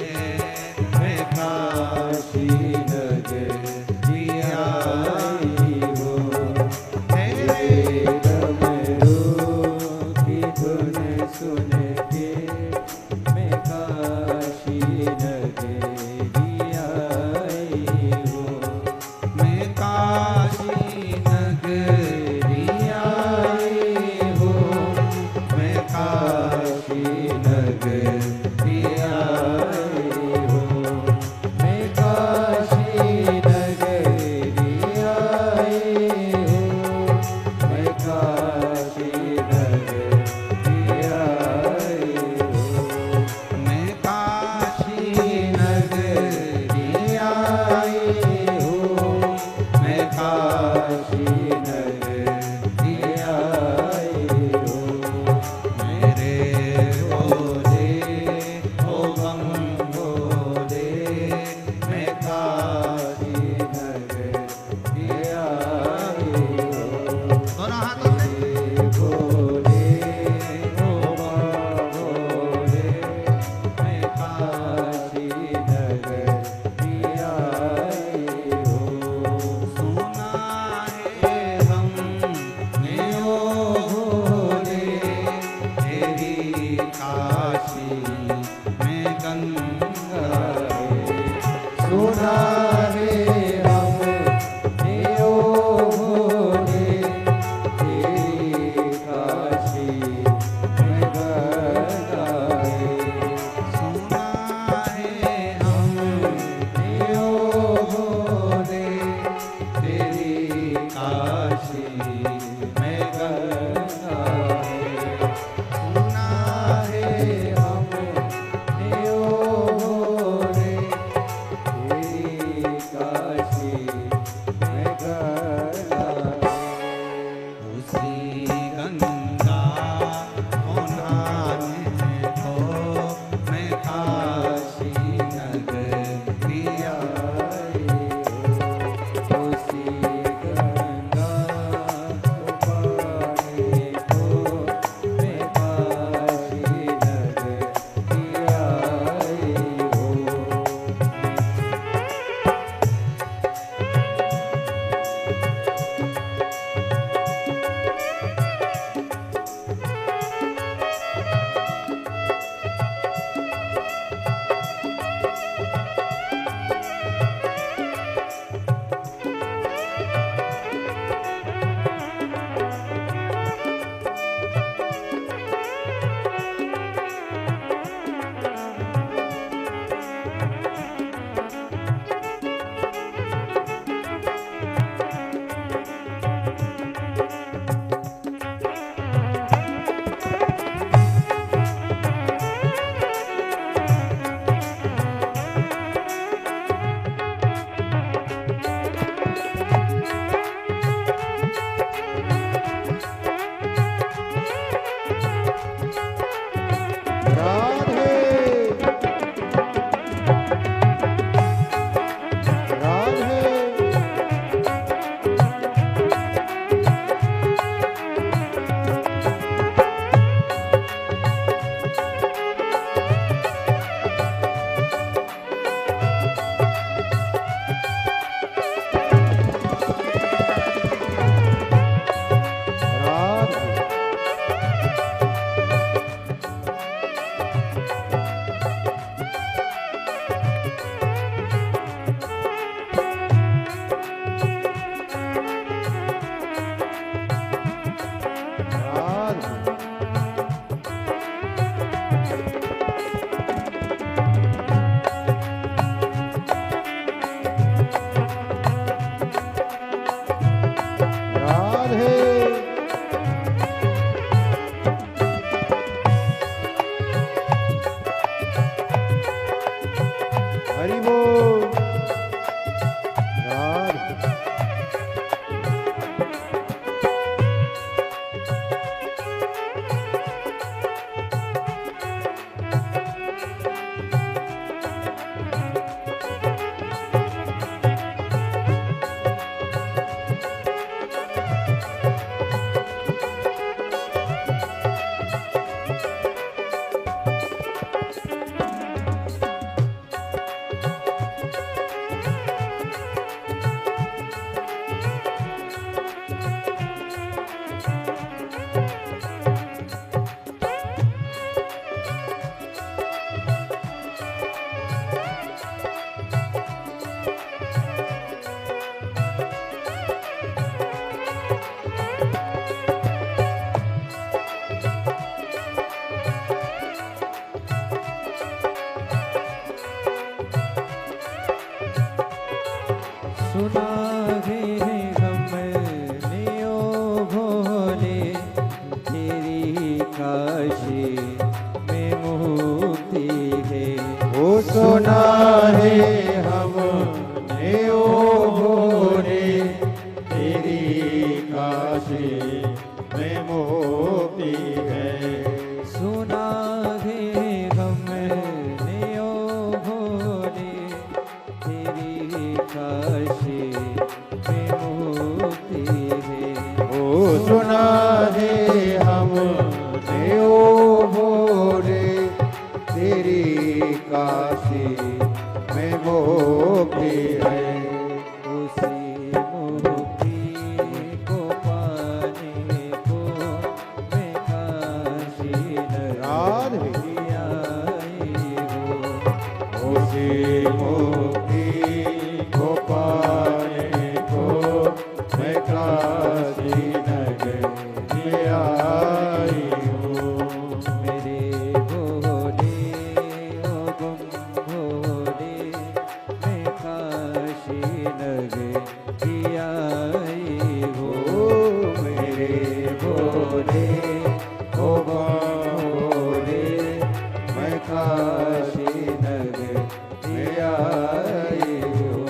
सुन के मैं काशी नगरी आई हूँ। मैं काशी नगरी आई हूँ, मैं काशी नगरी आई हूँ। मैं काशी नगरी आई हूँ। मैं काशी नगरी आई हूँ। मैं काशी नगरी आई हूँ, मैं काशी नगरी आई हूँ। मेरे भोले ओ बम भोले, मैं काशी नगरी आई हूँ। दोनों हाथों से भोले ओ भोले, मैं काशी नगरी आई हूँ। सुना है हमने ओ भोले, तेरी काशी में गंगा है। सुना रे हमने ओ भोले, तेरी काशी में गंगा है। सुना है हमने ओ भोले, तेरी काशी में गंगा है। सुना है हमने सुना है हमने ओ भोरे तेरी काशी में मोती है। सुना है हमने ओ भोले तेरी काशी में मोती है। ओ सुना है हमने ओ भोरे तेरी काशी में मोती है। उसी मोती को पाने को मैं काशी नगरी आई हूँ। उसी मोती को पाने को मैं काशी नगरी आई हूँ। मेरे भोले ओ बम भोले मैं काशी नगरी आई हूँ। मेरे भोले ओ भोले मैं काशी नगरी आई हूँ।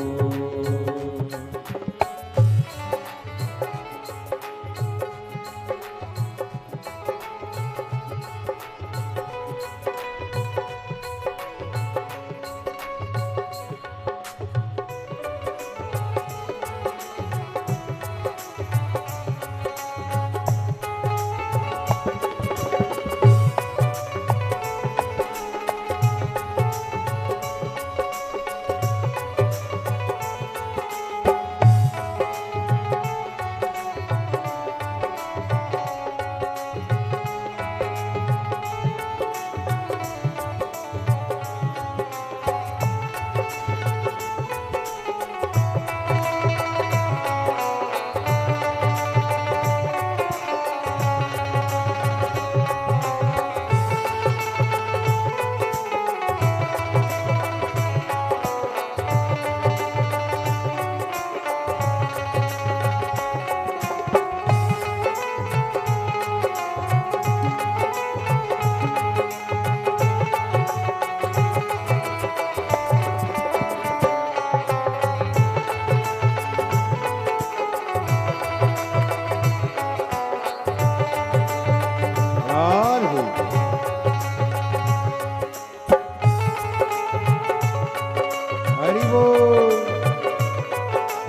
हरि बोल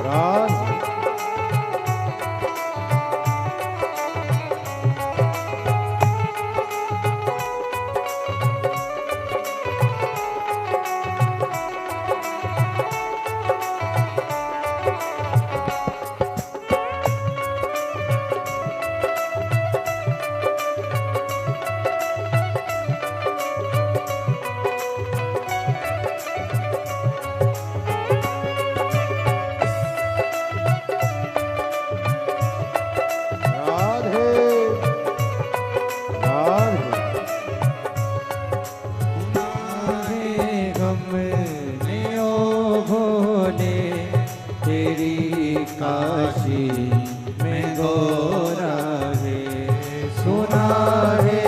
राधे। काशी में गोरा है सुना है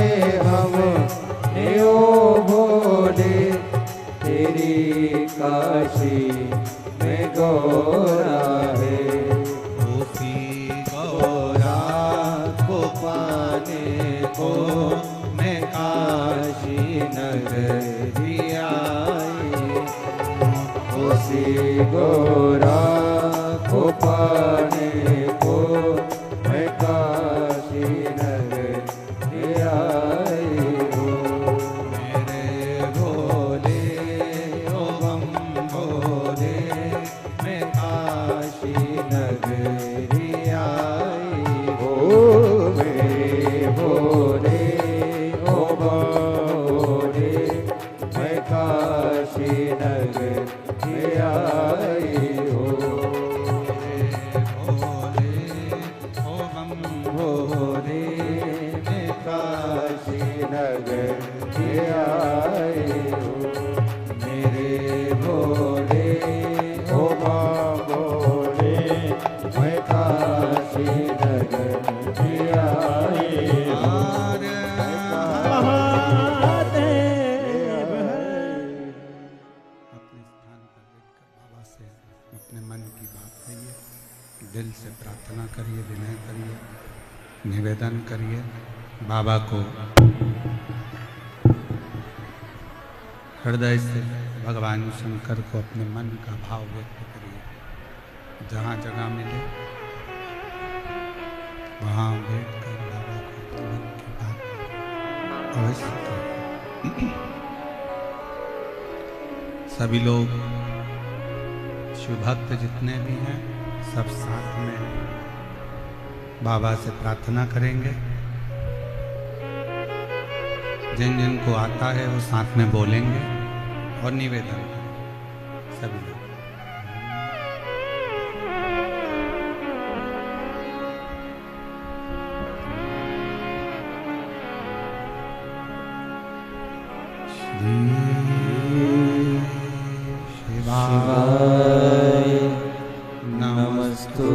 हमने ओ भोले तेरी काशी में गोरा है। उसी गौरा को पाने को मैं काशी नगरी आई। उसी गोरा को पाने को मैं काशी नगरी आई हूँ। मेरे भोले ओ बम भोले मैं काशी नगरी आई ओ मेरे भोले ओ भोले मैं काशी नगरी आई हूँ। भोले मैं काशी नगरी आई हूँ। मेरे भोले ओ भोले मैं काशी नगरी आई हूँ। निवेदन करिए बाबा को हृदय से भगवान शंकर को अपने मन का भाव व्यक्त करिए। जहाँ जगह मिले वहाँ बैठकर बाबा को मन की बात अवश्य करें। सभी लोग शिव भक्त जितने भी हैं सब साथ में बाबा से प्रार्थना करेंगे। जिन जिन को आता है वो साथ में बोलेंगे और निवेदन करें सभी लोग। श्री शिवाय नमस्तु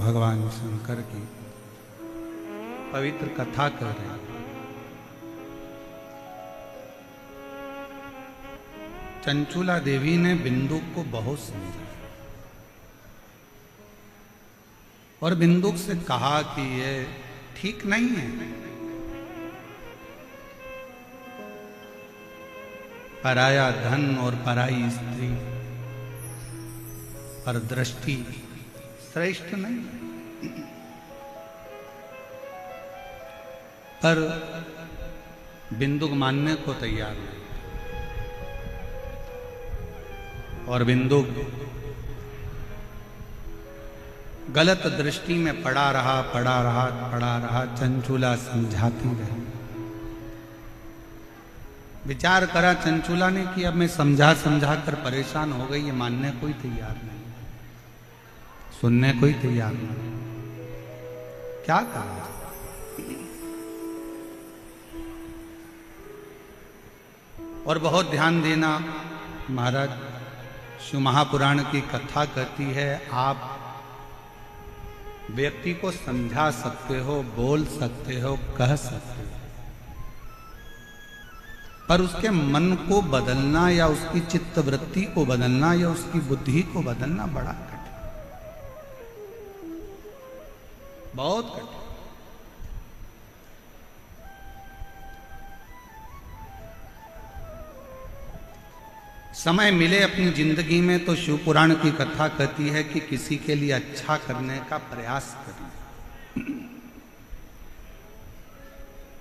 भगवान शंकर की पवित्र कथा कर रहे हैं। चंचुला देवी ने बिंदुक को बहुत समझा और बिंदुक से कहा कि ये ठीक नहीं है। पराया धन और पराई स्त्री पर दृष्टि श्रेष्ठ नहीं, पर बिंदुक मानने को तैयार नहीं और बिंदुक गलत दृष्टि में पड़ा रहा। चंचुला समझाती रही। विचार करा चंचुला ने कि अब मैं समझा कर परेशान हो गई, ये मानने कोई तैयार नहीं, सुनने कोई तैयार नहीं। क्या कहा? और बहुत ध्यान देना, महाराज शिव महापुराण की कथा कहती है आप व्यक्ति को समझा सकते हो, बोल सकते हो, कह सकते हो, पर उसके मन को बदलना या उसकी चित्त वृत्ति को बदलना या उसकी बुद्धि को बदलना बड़ा कठिन, बहुत कठिन। समय मिले अपनी जिंदगी में तो शिव पुराण की कथा कहती है कि किसी के लिए अच्छा करने का प्रयास करिए।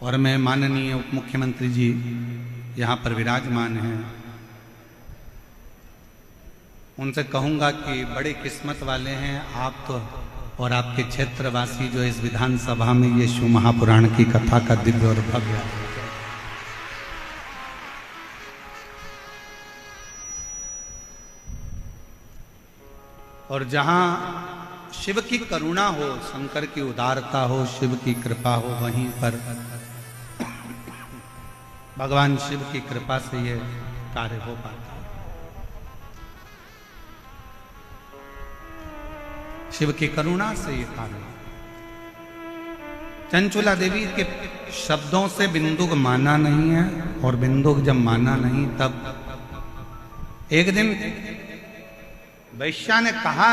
और मैं माननीय उप मुख्यमंत्री जी यहाँ पर विराजमान हैं, उनसे कहूँगा कि बड़े किस्मत वाले हैं आप तो और आपके क्षेत्रवासी जो इस विधानसभा में ये शिव महापुराण की कथा का दिव्य और भव्य और जहाँ शिव की करुणा हो, शंकर की उदारता हो, शिव की कृपा हो, वहीं पर भगवान शिव की कृपा से ये कार्य हो पाता है। शिव की करुणा से ये कार्य। चंचुला देवी के शब्दों से बिंदुक माना नहीं है, और बिंदुक जब माना नहीं तब एक दिन वैश्या ने कहा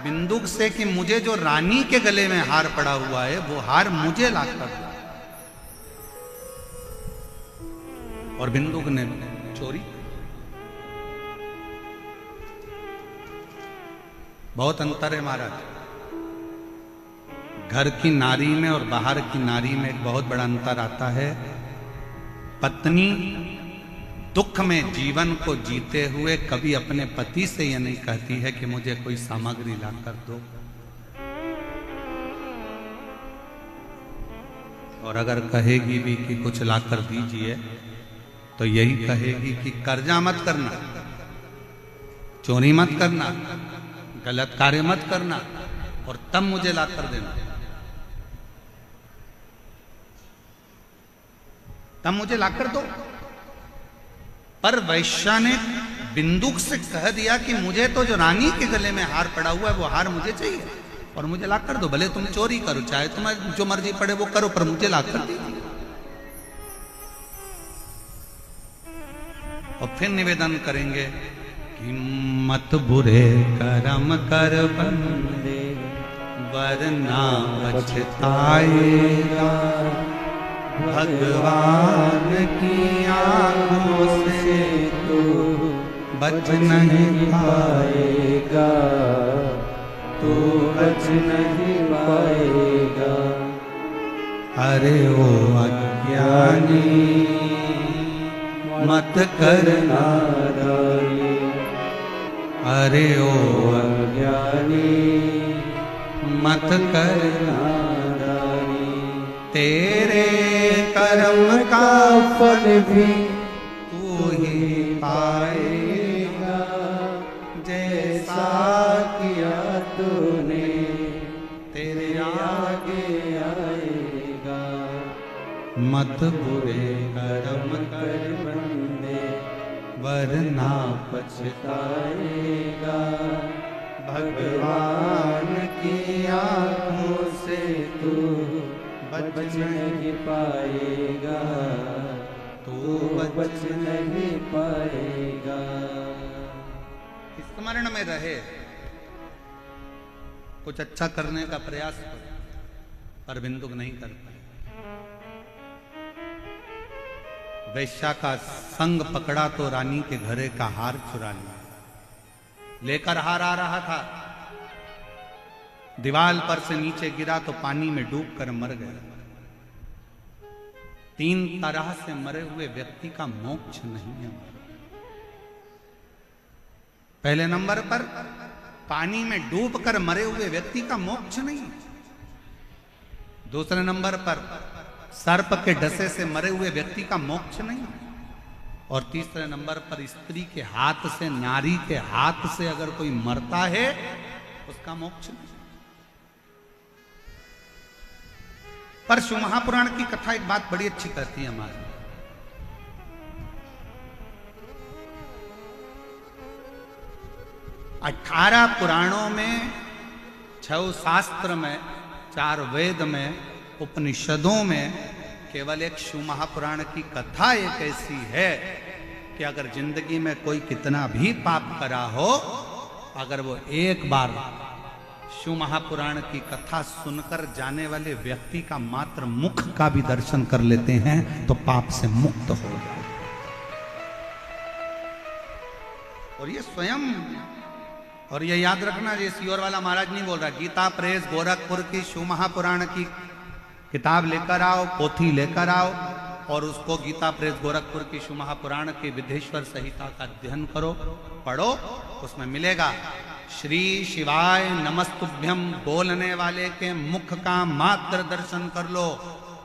बिंदुक से कि मुझे जो रानी के गले में हार पड़ा हुआ है वो हार मुझे लाकर दो। और बिंदुक ने चोरी। बहुत अंतर है महाराज, घर की नारी में और बाहर की नारी में एक बहुत बड़ा अंतर आता है। पत्नी दुख में जीवन को जीते हुए कभी अपने पति से यह नहीं कहती है कि मुझे कोई सामग्री लाकर दो, और अगर कहेगी भी कि कुछ लाकर दीजिए तो यही कहेगी कि कर्जा मत करना, चोरी मत करना, गलत कार्य मत करना, और तब मुझे लाकर देना, तब मुझे लाकर दो। पर वैश्या ने बिंदुक से कह दिया कि मुझे तो जो रानी के गले में हार पड़ा हुआ है वो हार मुझे चाहिए और मुझे लाकर दो। भले तुम चोरी करो, चाहे तुम्हें जो मर्जी पड़े वो करो, पर मुझे लाकर दो। और फिर निवेदन करेंगे कि मत बुरे कर्म कर बंदे वरना पछताएगा, भगवान की आंखों से तू बच नहीं पाएगा, तू बच नहीं पाएगा। अरे ओ अज्ञानी मत करना नारी, अरे ओ अज्ञानी मत करना नारी, तेरे कर्म का फल भी तू ही पाएगा, जैसा किया तूने तेरे आगे आएगा। मत बुरे कर्म कर बंदे वरना पछताएगा, भगवान की आंखों से तू बच नहीं पाएगा, तू बच नहीं पाएगा। स्मरण में रहे, कुछ अच्छा करने का प्रयास करो, पर बिंदुक नहीं कर पाए। वैश्या का संग पकड़ा तो रानी के घरे का हार चुरा लिया। लेकर हार आ रहा था, दीवाल पर से नीचे गिरा तो पानी में डूबकर मर गया। 3 तरह से मरे हुए व्यक्ति का मोक्ष नहीं है। पहले नंबर पर पानी में डूबकर मरे हुए व्यक्ति का मोक्ष नहीं। दूसरे नंबर पर सर्प के डसे से मरे हुए व्यक्ति का मोक्ष नहीं। और तीसरे नंबर पर स्त्री के हाथ से, नारी के हाथ से अगर कोई मरता है उसका मोक्ष नहीं। पर शिव महापुराण की कथा एक बात बड़ी अच्छी कहती है हमारी। 18 पुराणों में, 6 शास्त्र में, 4 वेद में, उपनिषदों में केवल एक शिव महापुराण की कथा एक ऐसी है कि अगर जिंदगी में कोई कितना भी पाप करा हो, अगर वो एक बार शिव महापुराण की कथा सुनकर जाने वाले व्यक्ति का मात्र मुख का भी दर्शन कर लेते हैं तो पाप से मुक्त हो जाए। और ये स्वयं, और ये याद रखना, ये सीहोर वाला महाराज नहीं बोल रहा, गीता प्रेस गोरखपुर की शिव महापुराण की किताब लेकर आओ, पोथी लेकर आओ और उसको गीता प्रेस गोरखपुर की शिव महापुराण के विधेश्वर संहिता का अध्ययन करो, पढ़ो, उसमें मिलेगा श्री शिवाय नमस्तुभ्यम बोलने वाले के मुख का मात्र दर्शन कर लो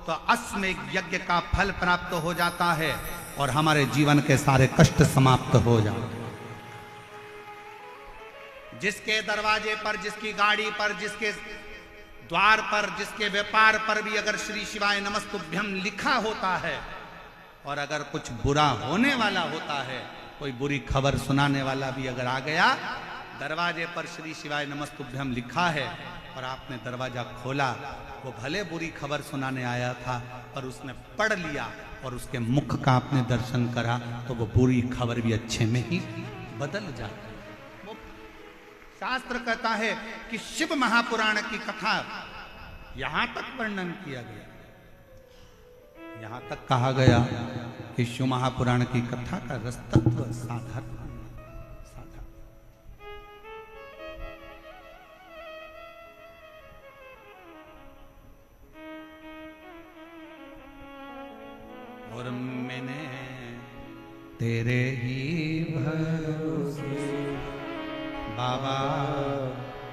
तो अश्वमेध यज्ञ का फल प्राप्त हो जाता है और हमारे जीवन के सारे कष्ट समाप्त हो जाते हैं। जिसके दरवाजे पर, जिसकी गाड़ी पर, जिसके द्वार पर, जिसके व्यापार पर भी अगर श्री शिवाय नमस्तुभ्यम लिखा होता है और अगर कुछ बुरा होने वाला होता है, कोई बुरी खबर सुनाने वाला भी अगर आ गया, दरवाजे पर श्री शिवाय नमस्तुभ्यम लिखा है और आपने दरवाजा खोला, वो भले बुरी खबर सुनाने आया था पर उसने पढ़ लिया और उसके मुख का आपने दर्शन करा तो वो बुरी खबर भी अच्छे में ही बदल जाती है। वो शास्त्र कहता है कि शिव महापुराण की कथा यहां तक वर्णन किया गया, यहां तक कहा गया कि शिव महापुराण की कथा का रस तत्व साधारण और मैंने तेरे ही भरोसे बाबा,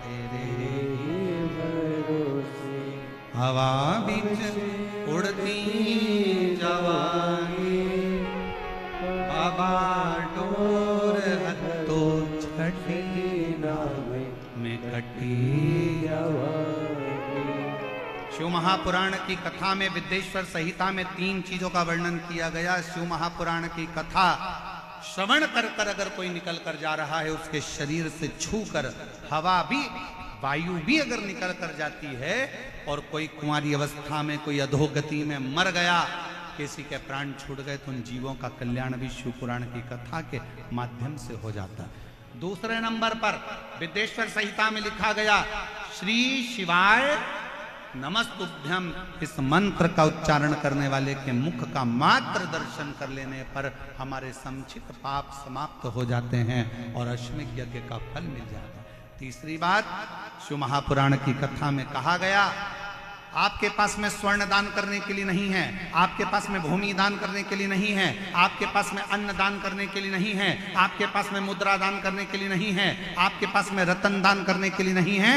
तेरे ही भरोसे हवा बीच उड़ती जवानी बाबा, डोर हत्तो छठी नावे में कटी। जवानी। शिव महापुराण की कथा में, विद्येश्वर संहिता में 3 चीजों का वर्णन किया गया। शिव महापुराण की कथा श्रवण कर कर अगर कोई निकल कर जा रहा है, उसके शरीर से छूकर हवा भी, वायु भी अगर निकल कर जाती है और कोई कुंवारी अवस्था में, कोई अधोगति में मर गया, किसी के प्राण छूट गए, तो उन जीवों का कल्याण भी शिव पुराण की कथा के माध्यम से हो जाता है। दूसरे नंबर पर विद्येश्वर संहिता में लिखा गया श्री शिवाय नमस्तुभ्यम, इस मंत्र का उच्चारण करने वाले के मुख का मात्र दर्शन कर लेने पर हमारे संचित पाप समाप्त हो जाते हैं और अश्वमेध यज्ञ का फल मिल जाता है। तीसरी बात, शिव महापुराण की कथा में कहा गया आपके पास में स्वर्ण दान करने के लिए नहीं है, आपके पास में भूमि दान करने के लिए नहीं है, आपके पास में अन्न दान करने के लिए नहीं है, आपके पास में मुद्रा दान करने के लिए नहीं है, आपके पास में रतन दान करने के लिए नहीं है,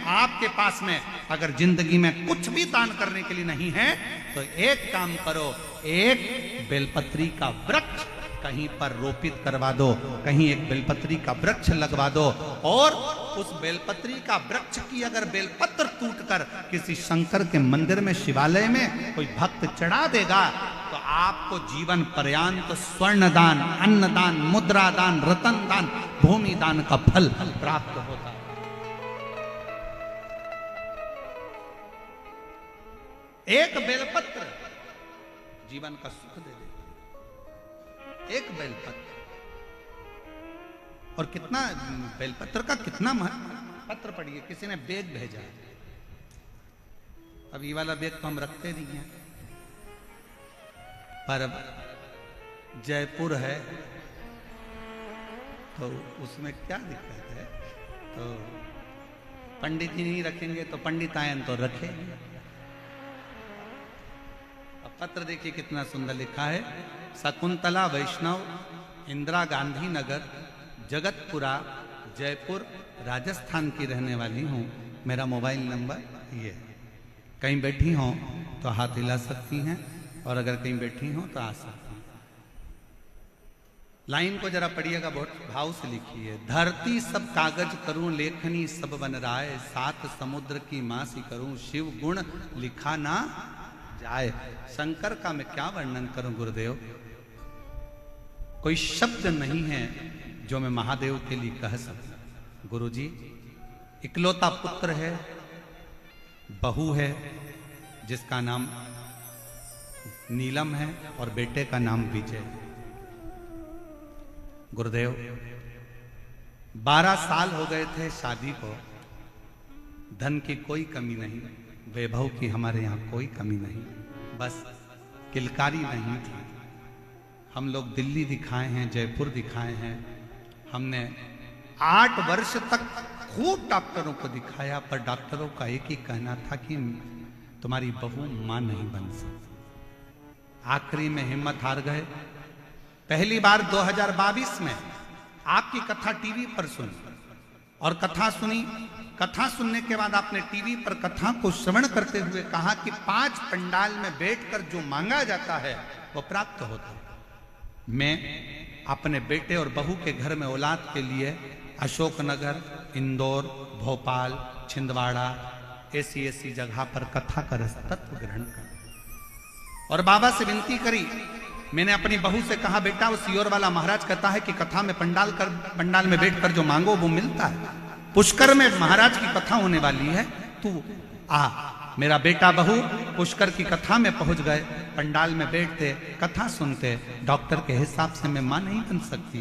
आपके पास में अगर जिंदगी में कुछ भी दान करने के लिए नहीं है तो एक काम करो, एक बेलपत्री का वृक्ष कहीं पर रोपित करवा दो, कहीं एक बेलपत्री का वृक्ष लगवा दो और उस बेलपत्री का वृक्ष की अगर बेलपत्र टूटकर किसी शंकर के मंदिर में, शिवालय में कोई भक्त चढ़ा देगा तो आपको जीवन पर्यंत स्वर्ण दान, अन्न दान, मुद्रा दान, रतन दान, भूमि दान का फल प्राप्त होता है। एक बेलपत्र जीवन का सुख दे देता, एक बेलपत्र। और कितना बेलपत्र का कितना पत्र पढ़िए, किसी ने बेग भेजा, अब ये वाला बेग तो हम रखते नहीं हैं, पर जयपुर है तो उसमें क्या दिक्कत है, तो पंडित जी नहीं रखेंगे तो पंडित आयन तो रखेंगे। अब पत्र देखिए कितना सुंदर लिखा है, शकुंतला वैष्णव, इंदिरा गांधी नगर, जगतपुरा, जयपुर, राजस्थान की रहने वाली हूँ। मेरा मोबाइल नंबर ये, कहीं बैठी हों तो हाथ हिला सकती हैं और अगर कहीं बैठी हों तो आ सकती हैं। लाइन को जरा पढ़िएगा, बहुत भाव से लिखी है। धरती सब कागज करूं, लेखनी सब बन राय, सात समुद्र की मासी करूं, शिव गुण लिखा ना जाए। शंकर का मैं क्या वर्णन करूं गुरुदेव, कोई शब्द नहीं है जो मैं महादेव के लिए कह सकूं। गुरुजी इकलौता पुत्र है, बहू है जिसका नाम नीलम है और बेटे का नाम विजय। गुरुदेव 12 साल हो गए थे शादी को, धन की कोई कमी नहीं, वैभव की हमारे यहाँ कोई कमी नहीं, बस किलकारी नहीं थी। हम लोग दिल्ली दिखाए हैं, जयपुर दिखाए हैं, हमने 8 वर्ष तक खूब डॉक्टरों को दिखाया, पर डॉक्टरों का एक ही कहना था कि तुम्हारी बहू मां नहीं बन सकती। आखिरी में हिम्मत हार गए। पहली बार 2022 में आपकी कथा टीवी पर सुनी और कथा सुनी। कथा सुनने के बाद आपने टीवी पर कथा को श्रवण करते हुए कहा कि 5 पंडाल में बैठकर जो मांगा जाता है वो प्राप्त होता है। मैं अपने बेटे और बहू के घर में औलाद के लिए अशोकनगर, इंदौर, भोपाल, छिंदवाड़ा ऐसी जगह पर कथा का तत्व ग्रहण कर और बाबा से विनती करी। मैंने अपनी बहू से कहा, बेटा वो सियोर वाला महाराज कहता है कि कथा में पंडाल में बैठकर जो मांगो वो मिलता है। पुष्कर में महाराज की कथा होने वाली है, तू आ। मेरा बेटा बहू पुष्कर की कथा में पहुंच गए। पंडाल में बैठते, कथा सुनते। डॉक्टर के हिसाब से मैं मां नहीं बन सकती।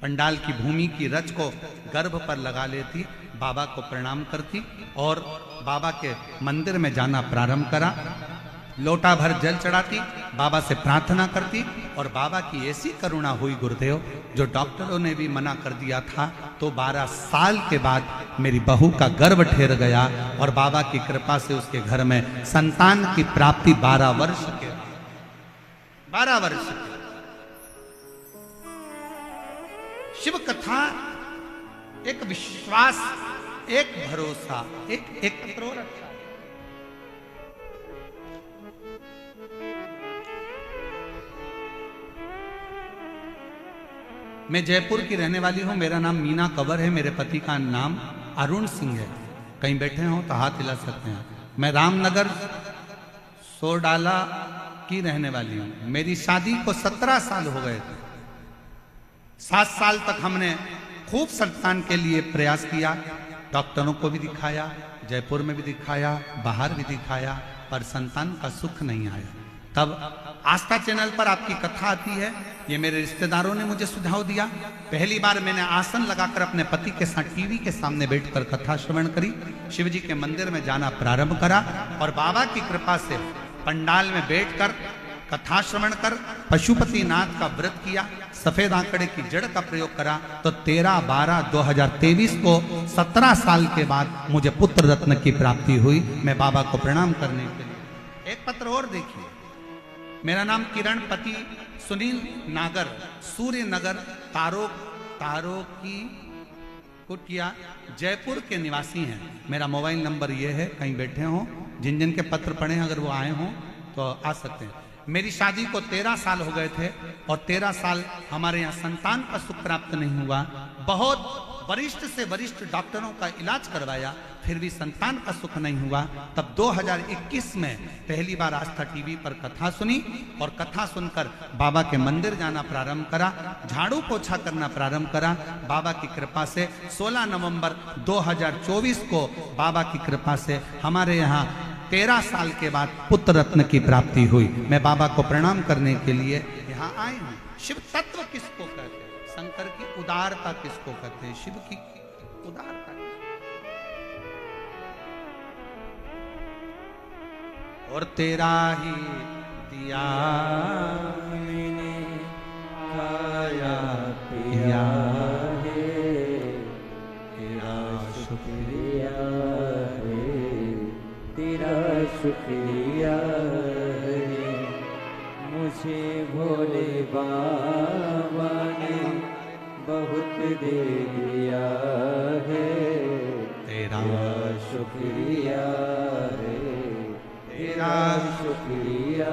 पंडाल की भूमि की रज को गर्भ पर लगा लेती, बाबा को प्रणाम करती और बाबा के मंदिर में जाना प्रारंभ करा। लोटा भर जल चढ़ाती, बाबा से प्रार्थना करती और बाबा की ऐसी करुणा हुई गुरुदेव, जो डॉक्टरों ने भी मना कर दिया था, तो 12 साल के बाद मेरी बहू का गर्भ ठहर गया और बाबा की कृपा से उसके घर में संतान की प्राप्ति 12 वर्ष के 12 वर्ष के। शिव कथा एक विश्वास, एक भरोसा, एक कठोर। मैं जयपुर की रहने वाली हूं। मेरा नाम मीना कंवर है। मेरे पति का नाम अरुण सिंह है। कहीं बैठे हो तो हाथ हिला सकते हैं। मैं रामनगर सोरडाला की रहने वाली हूं। मेरी शादी को 17 साल हो गए थे। 7 साल तक हमने खूब संतान के लिए प्रयास किया। डॉक्टरों को भी दिखाया, जयपुर में भी दिखाया, बाहर भी दिखाया, पर संतान का सुख नहीं आया। तब आस्था चैनल पर आपकी कथा आती है। ये मेरे रिश्तेदारों ने मुझे सुझाव दिया। पहली बार मैंने आसन लगाकर अपने पति के साथ टीवी के सामने बैठकर कथा श्रवण करी। शिव जी के मंदिर में जाना प्रारंभ करा और बाबा की कृपा से पंडाल में बैठकर कथा श्रवण कर पशुपतिनाथ का व्रत किया। सफेद आंकड़े की जड़ का प्रयोग करा तो 13/12/2023 को 17 साल के बाद मुझे पुत्र रत्न की प्राप्ति हुई। मैं बाबा को प्रणाम करने के लिए एक पत्र और देखिए। मेरा नाम किरण, पति सुनील नागर, सूर्य नगर, तारो की कुटिया, जयपुर के निवासी हैं। मेरा मोबाइल नंबर ये है, कहीं बैठे हों, जिन जिन के पत्र पढ़े अगर वो आए हों तो आ सकते हैं। मेरी शादी को 13 साल हो गए थे और 13 साल हमारे यहाँ संतान का सुख प्राप्त नहीं हुआ। बहुत वरिष्ठ से वरिष्ठ डॉक्टरों का इलाज करवाया, फिर भी संतान का सुख नहीं हुआ। तब 2021 में पहली बार आस्था टीवी पर कथा सुनी और कथा सुनकर बाबा के मंदिर जाना प्रारंभ करा, झाड़ू पोछा करना प्रारंभ करा। बाबा की कृपा से 16 नवंबर 2024 को बाबा की कृपा से हमारे यहाँ 13 साल के बाद पुत्र रत्न की प्राप्ति हुई। मैं बाबा को प्रणाम करने के लिए यहाँ आए हूँ। शिव तत्व किसको कहते हैं? शंकर की उदारता किसको कहते हैं? शिव की उदारता। और तेरा ही दिया मैंने खाया पिया है, तेरा शुक्रिया है, तेरा शुक्रिया है। मुझे भोले बाबा ने बहुत दे दिया है, तेरा शुक्रिया है, तेरा शुक्रिया।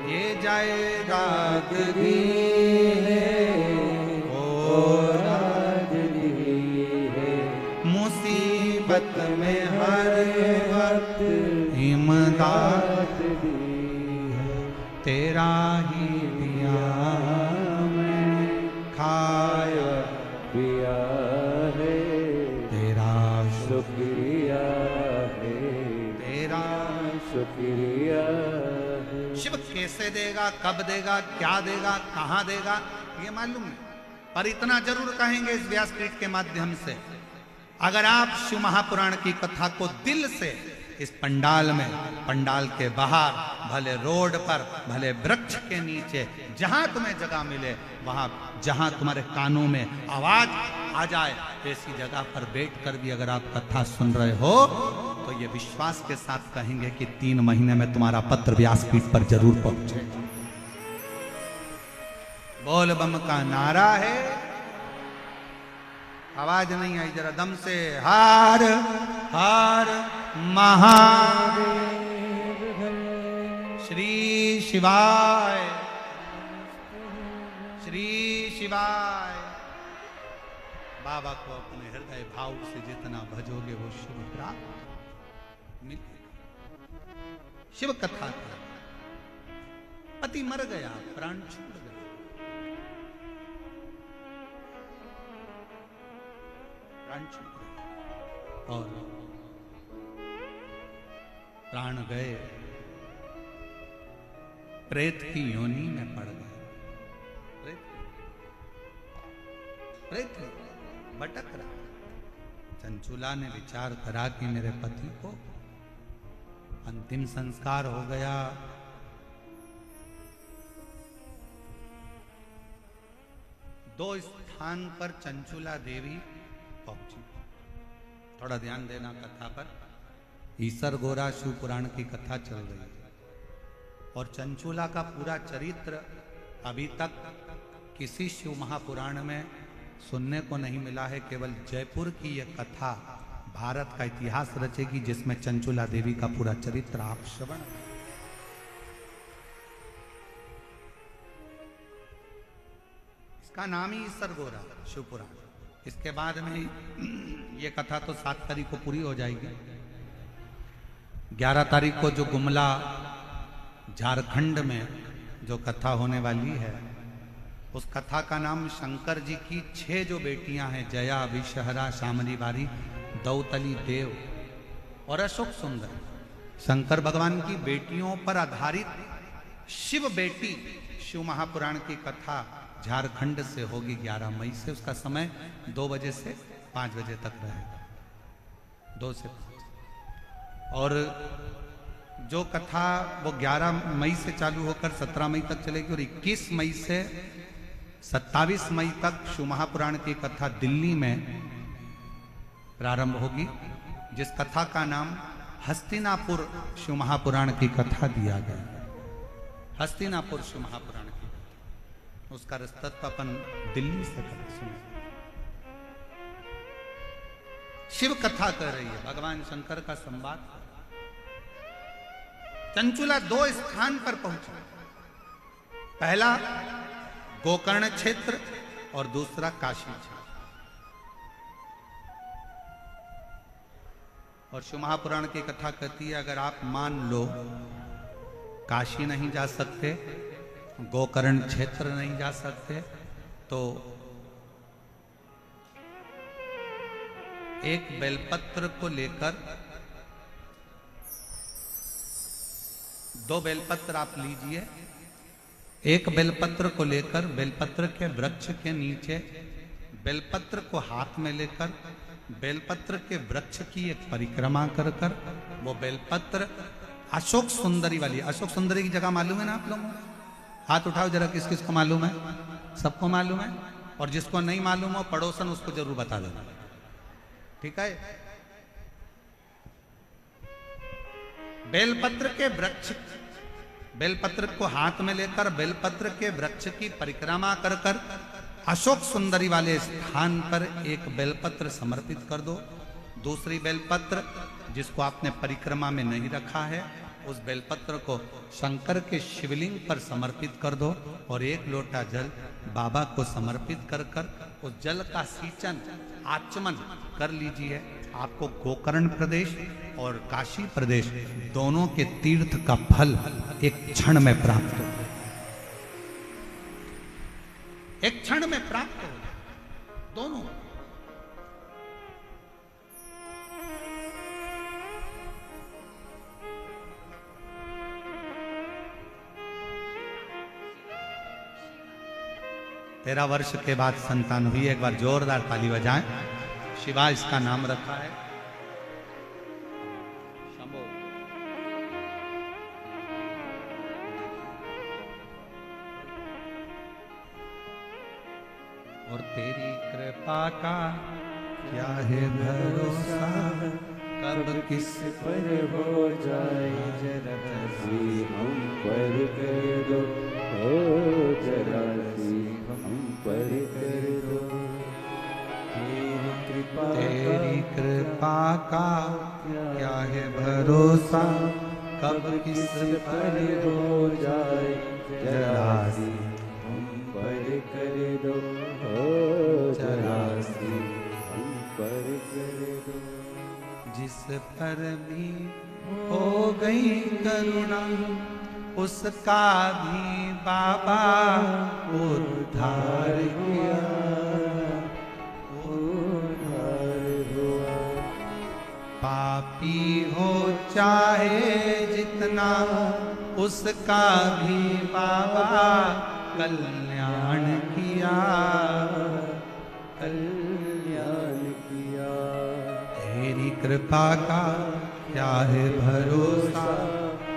ये जायदाद दी है और राज दी है, मुसीबत में हर वक्त इमदाद दी है। तेरा ही दिया मैंने खाया पिया है, तेरा शुक्रिया है, तेरा शुक्रिया है। शिव कैसे देगा, कब देगा, क्या देगा, कहां देगा, ये मालूम नहीं, पर इतना जरूर कहेंगे इस व्यासपीठ के माध्यम से, अगर आप शिव महापुराण की कथा को दिल से इस पंडाल में, पंडाल के बाहर, भले रोड पर, भले वृक्ष के नीचे, जहां तुम्हें जगह मिले वहां, जहां तुम्हारे कानों में आवाज आ जाए, ऐसी जगह पर बैठकर भी अगर आप कथा सुन रहे हो तो ये विश्वास के साथ कहेंगे कि 3 महीने में तुम्हारा पत्र व्यासपीठ पर जरूर पहुंचे। बोल बम का नारा है। आवाज नहीं आई, जरा दम से। हर हर महादेव, श्री शिवाय, श्री शिवाय। बाबा को अपने हृदय भाव से जितना भजोगे वो शुभ प्राप्त मिलेगा। शिव कथा का पति मर गया, प्राण छूट गया, और प्राण गए, प्रेत की योनि में पड़ गए। प्रेत भटक रहा। चंचुला ने विचार करा कि मेरे पति को अंतिम संस्कार हो गया, दो स्थान पर चंचुला देवी पहुंची। थोड़ा ध्यान देना कथा पर। ईसर गोरा शिव पुराण की कथा चल रही है और चंचुला का पूरा चरित्र अभी तक किसी शिव महापुराण में सुनने को नहीं मिला है। केवल जयपुर की यह कथा भारत का इतिहास रचेगी जिसमें चंचुला देवी का पूरा चरित्र आप श्रवण। इसका नाम ही ईसर गोरा शिव पुराण। इसके बाद में ये कथा तो 7 तारीख को पूरी हो जाएगी। 11 तारीख को जो गुमला झारखंड में जो कथा होने वाली है, उस कथा का नाम शंकर जी की 6 जो बेटियां हैं, जया, विषहरा, शामली बारी, दौतली देव और अशोक सुंदर, शंकर भगवान की बेटियों पर आधारित शिव बेटी शिव महापुराण की कथा झारखंड से होगी 11 मई से। उसका समय 2 बजे से 5 बजे तक रहेगा, 2 से 5। और जो कथा वो 11 मई से चालू होकर 17 मई तक चलेगी और 21 मई से 27 मई तक शिव महापुराण की कथा दिल्ली में प्रारंभ होगी, जिस कथा का नाम हस्तिनापुर शिव महापुराण की कथा दिया गया। हस्तिनापुर शिव महापुराण की कथा, उसका रस्तत्व अपन दिल्ली से कर सुने। शिव कथा कर रही है, भगवान शंकर का संवाद। चंचुला 2 स्थान पर पहुंचा। पहला गोकर्ण क्षेत्र और दूसरा काशी क्षेत्र। और शिव महापुराण की कथा कहती है, अगर आप मान लो काशी नहीं जा सकते, गोकर्ण क्षेत्र नहीं जा सकते, तो एक बेलपत्र को लेकर 2 बेलपत्र आप लीजिए। एक बेलपत्र को लेकर बेलपत्र के वृक्ष के नीचे, बेलपत्र को हाथ में लेकर बेलपत्र के वृक्ष की एक परिक्रमा कर कर वो बेलपत्र अशोक सुंदरी वाली, अशोक सुंदरी की जगह मालूम है ना आप लोगों को? हाथ उठाओ जरा, किस किस को मालूम है? सबको मालूम है। और जिसको नहीं मालूम हो पड़ोसन उसको जरूर बता देना, ठीक है? बेलपत्र के वृक्ष, बेलपत्र को हाथ में लेकर बेलपत्र के वृक्ष की परिक्रमा कर कर अशोक सुंदरी वाले स्थान पर एक बेलपत्र समर्पित कर दो। दूसरी बेलपत्र जिसको आपने परिक्रमा में नहीं रखा है, उस बेलपत्र को शंकर के शिवलिंग पर समर्पित कर दो और 1 लोटा जल बाबा को समर्पित कर कर उस जल का सींचन आचमन कर लीजिए। आपको गोकर्ण प्रदेश और काशी प्रदेश दोनों के तीर्थ का फल एक क्षण में प्राप्त हो, एक क्षण में प्राप्त हो दोनों। तेरह वर्ष के बाद संतान हुई। एक बार जोरदार ताली बजाएं। शिवा इसका नाम रखा है। शंभो और तेरी कृपा का क्या है भरोसा, कब किस पर हो जाए जरा सी हम पर कर दो, ओ जरा सी हम पर कर दो। तेरी कृपा का क्या है भरोसा, कब किस पर हो जाए जरा सी हम पर कर दो, ओ जरा सी हम पर कर दो। जिस पर भी हो गई करुणा, उसका भी बाबा उद्धार किया, उद्धार हुआ। पापी हो चाहे जितना, उसका भी बाबा कल्याण किया, कल्याण किया। तेरी कृपा का क्या है भरोसा,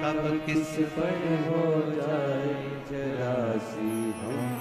कब किस पर हो जाए जरा सी हम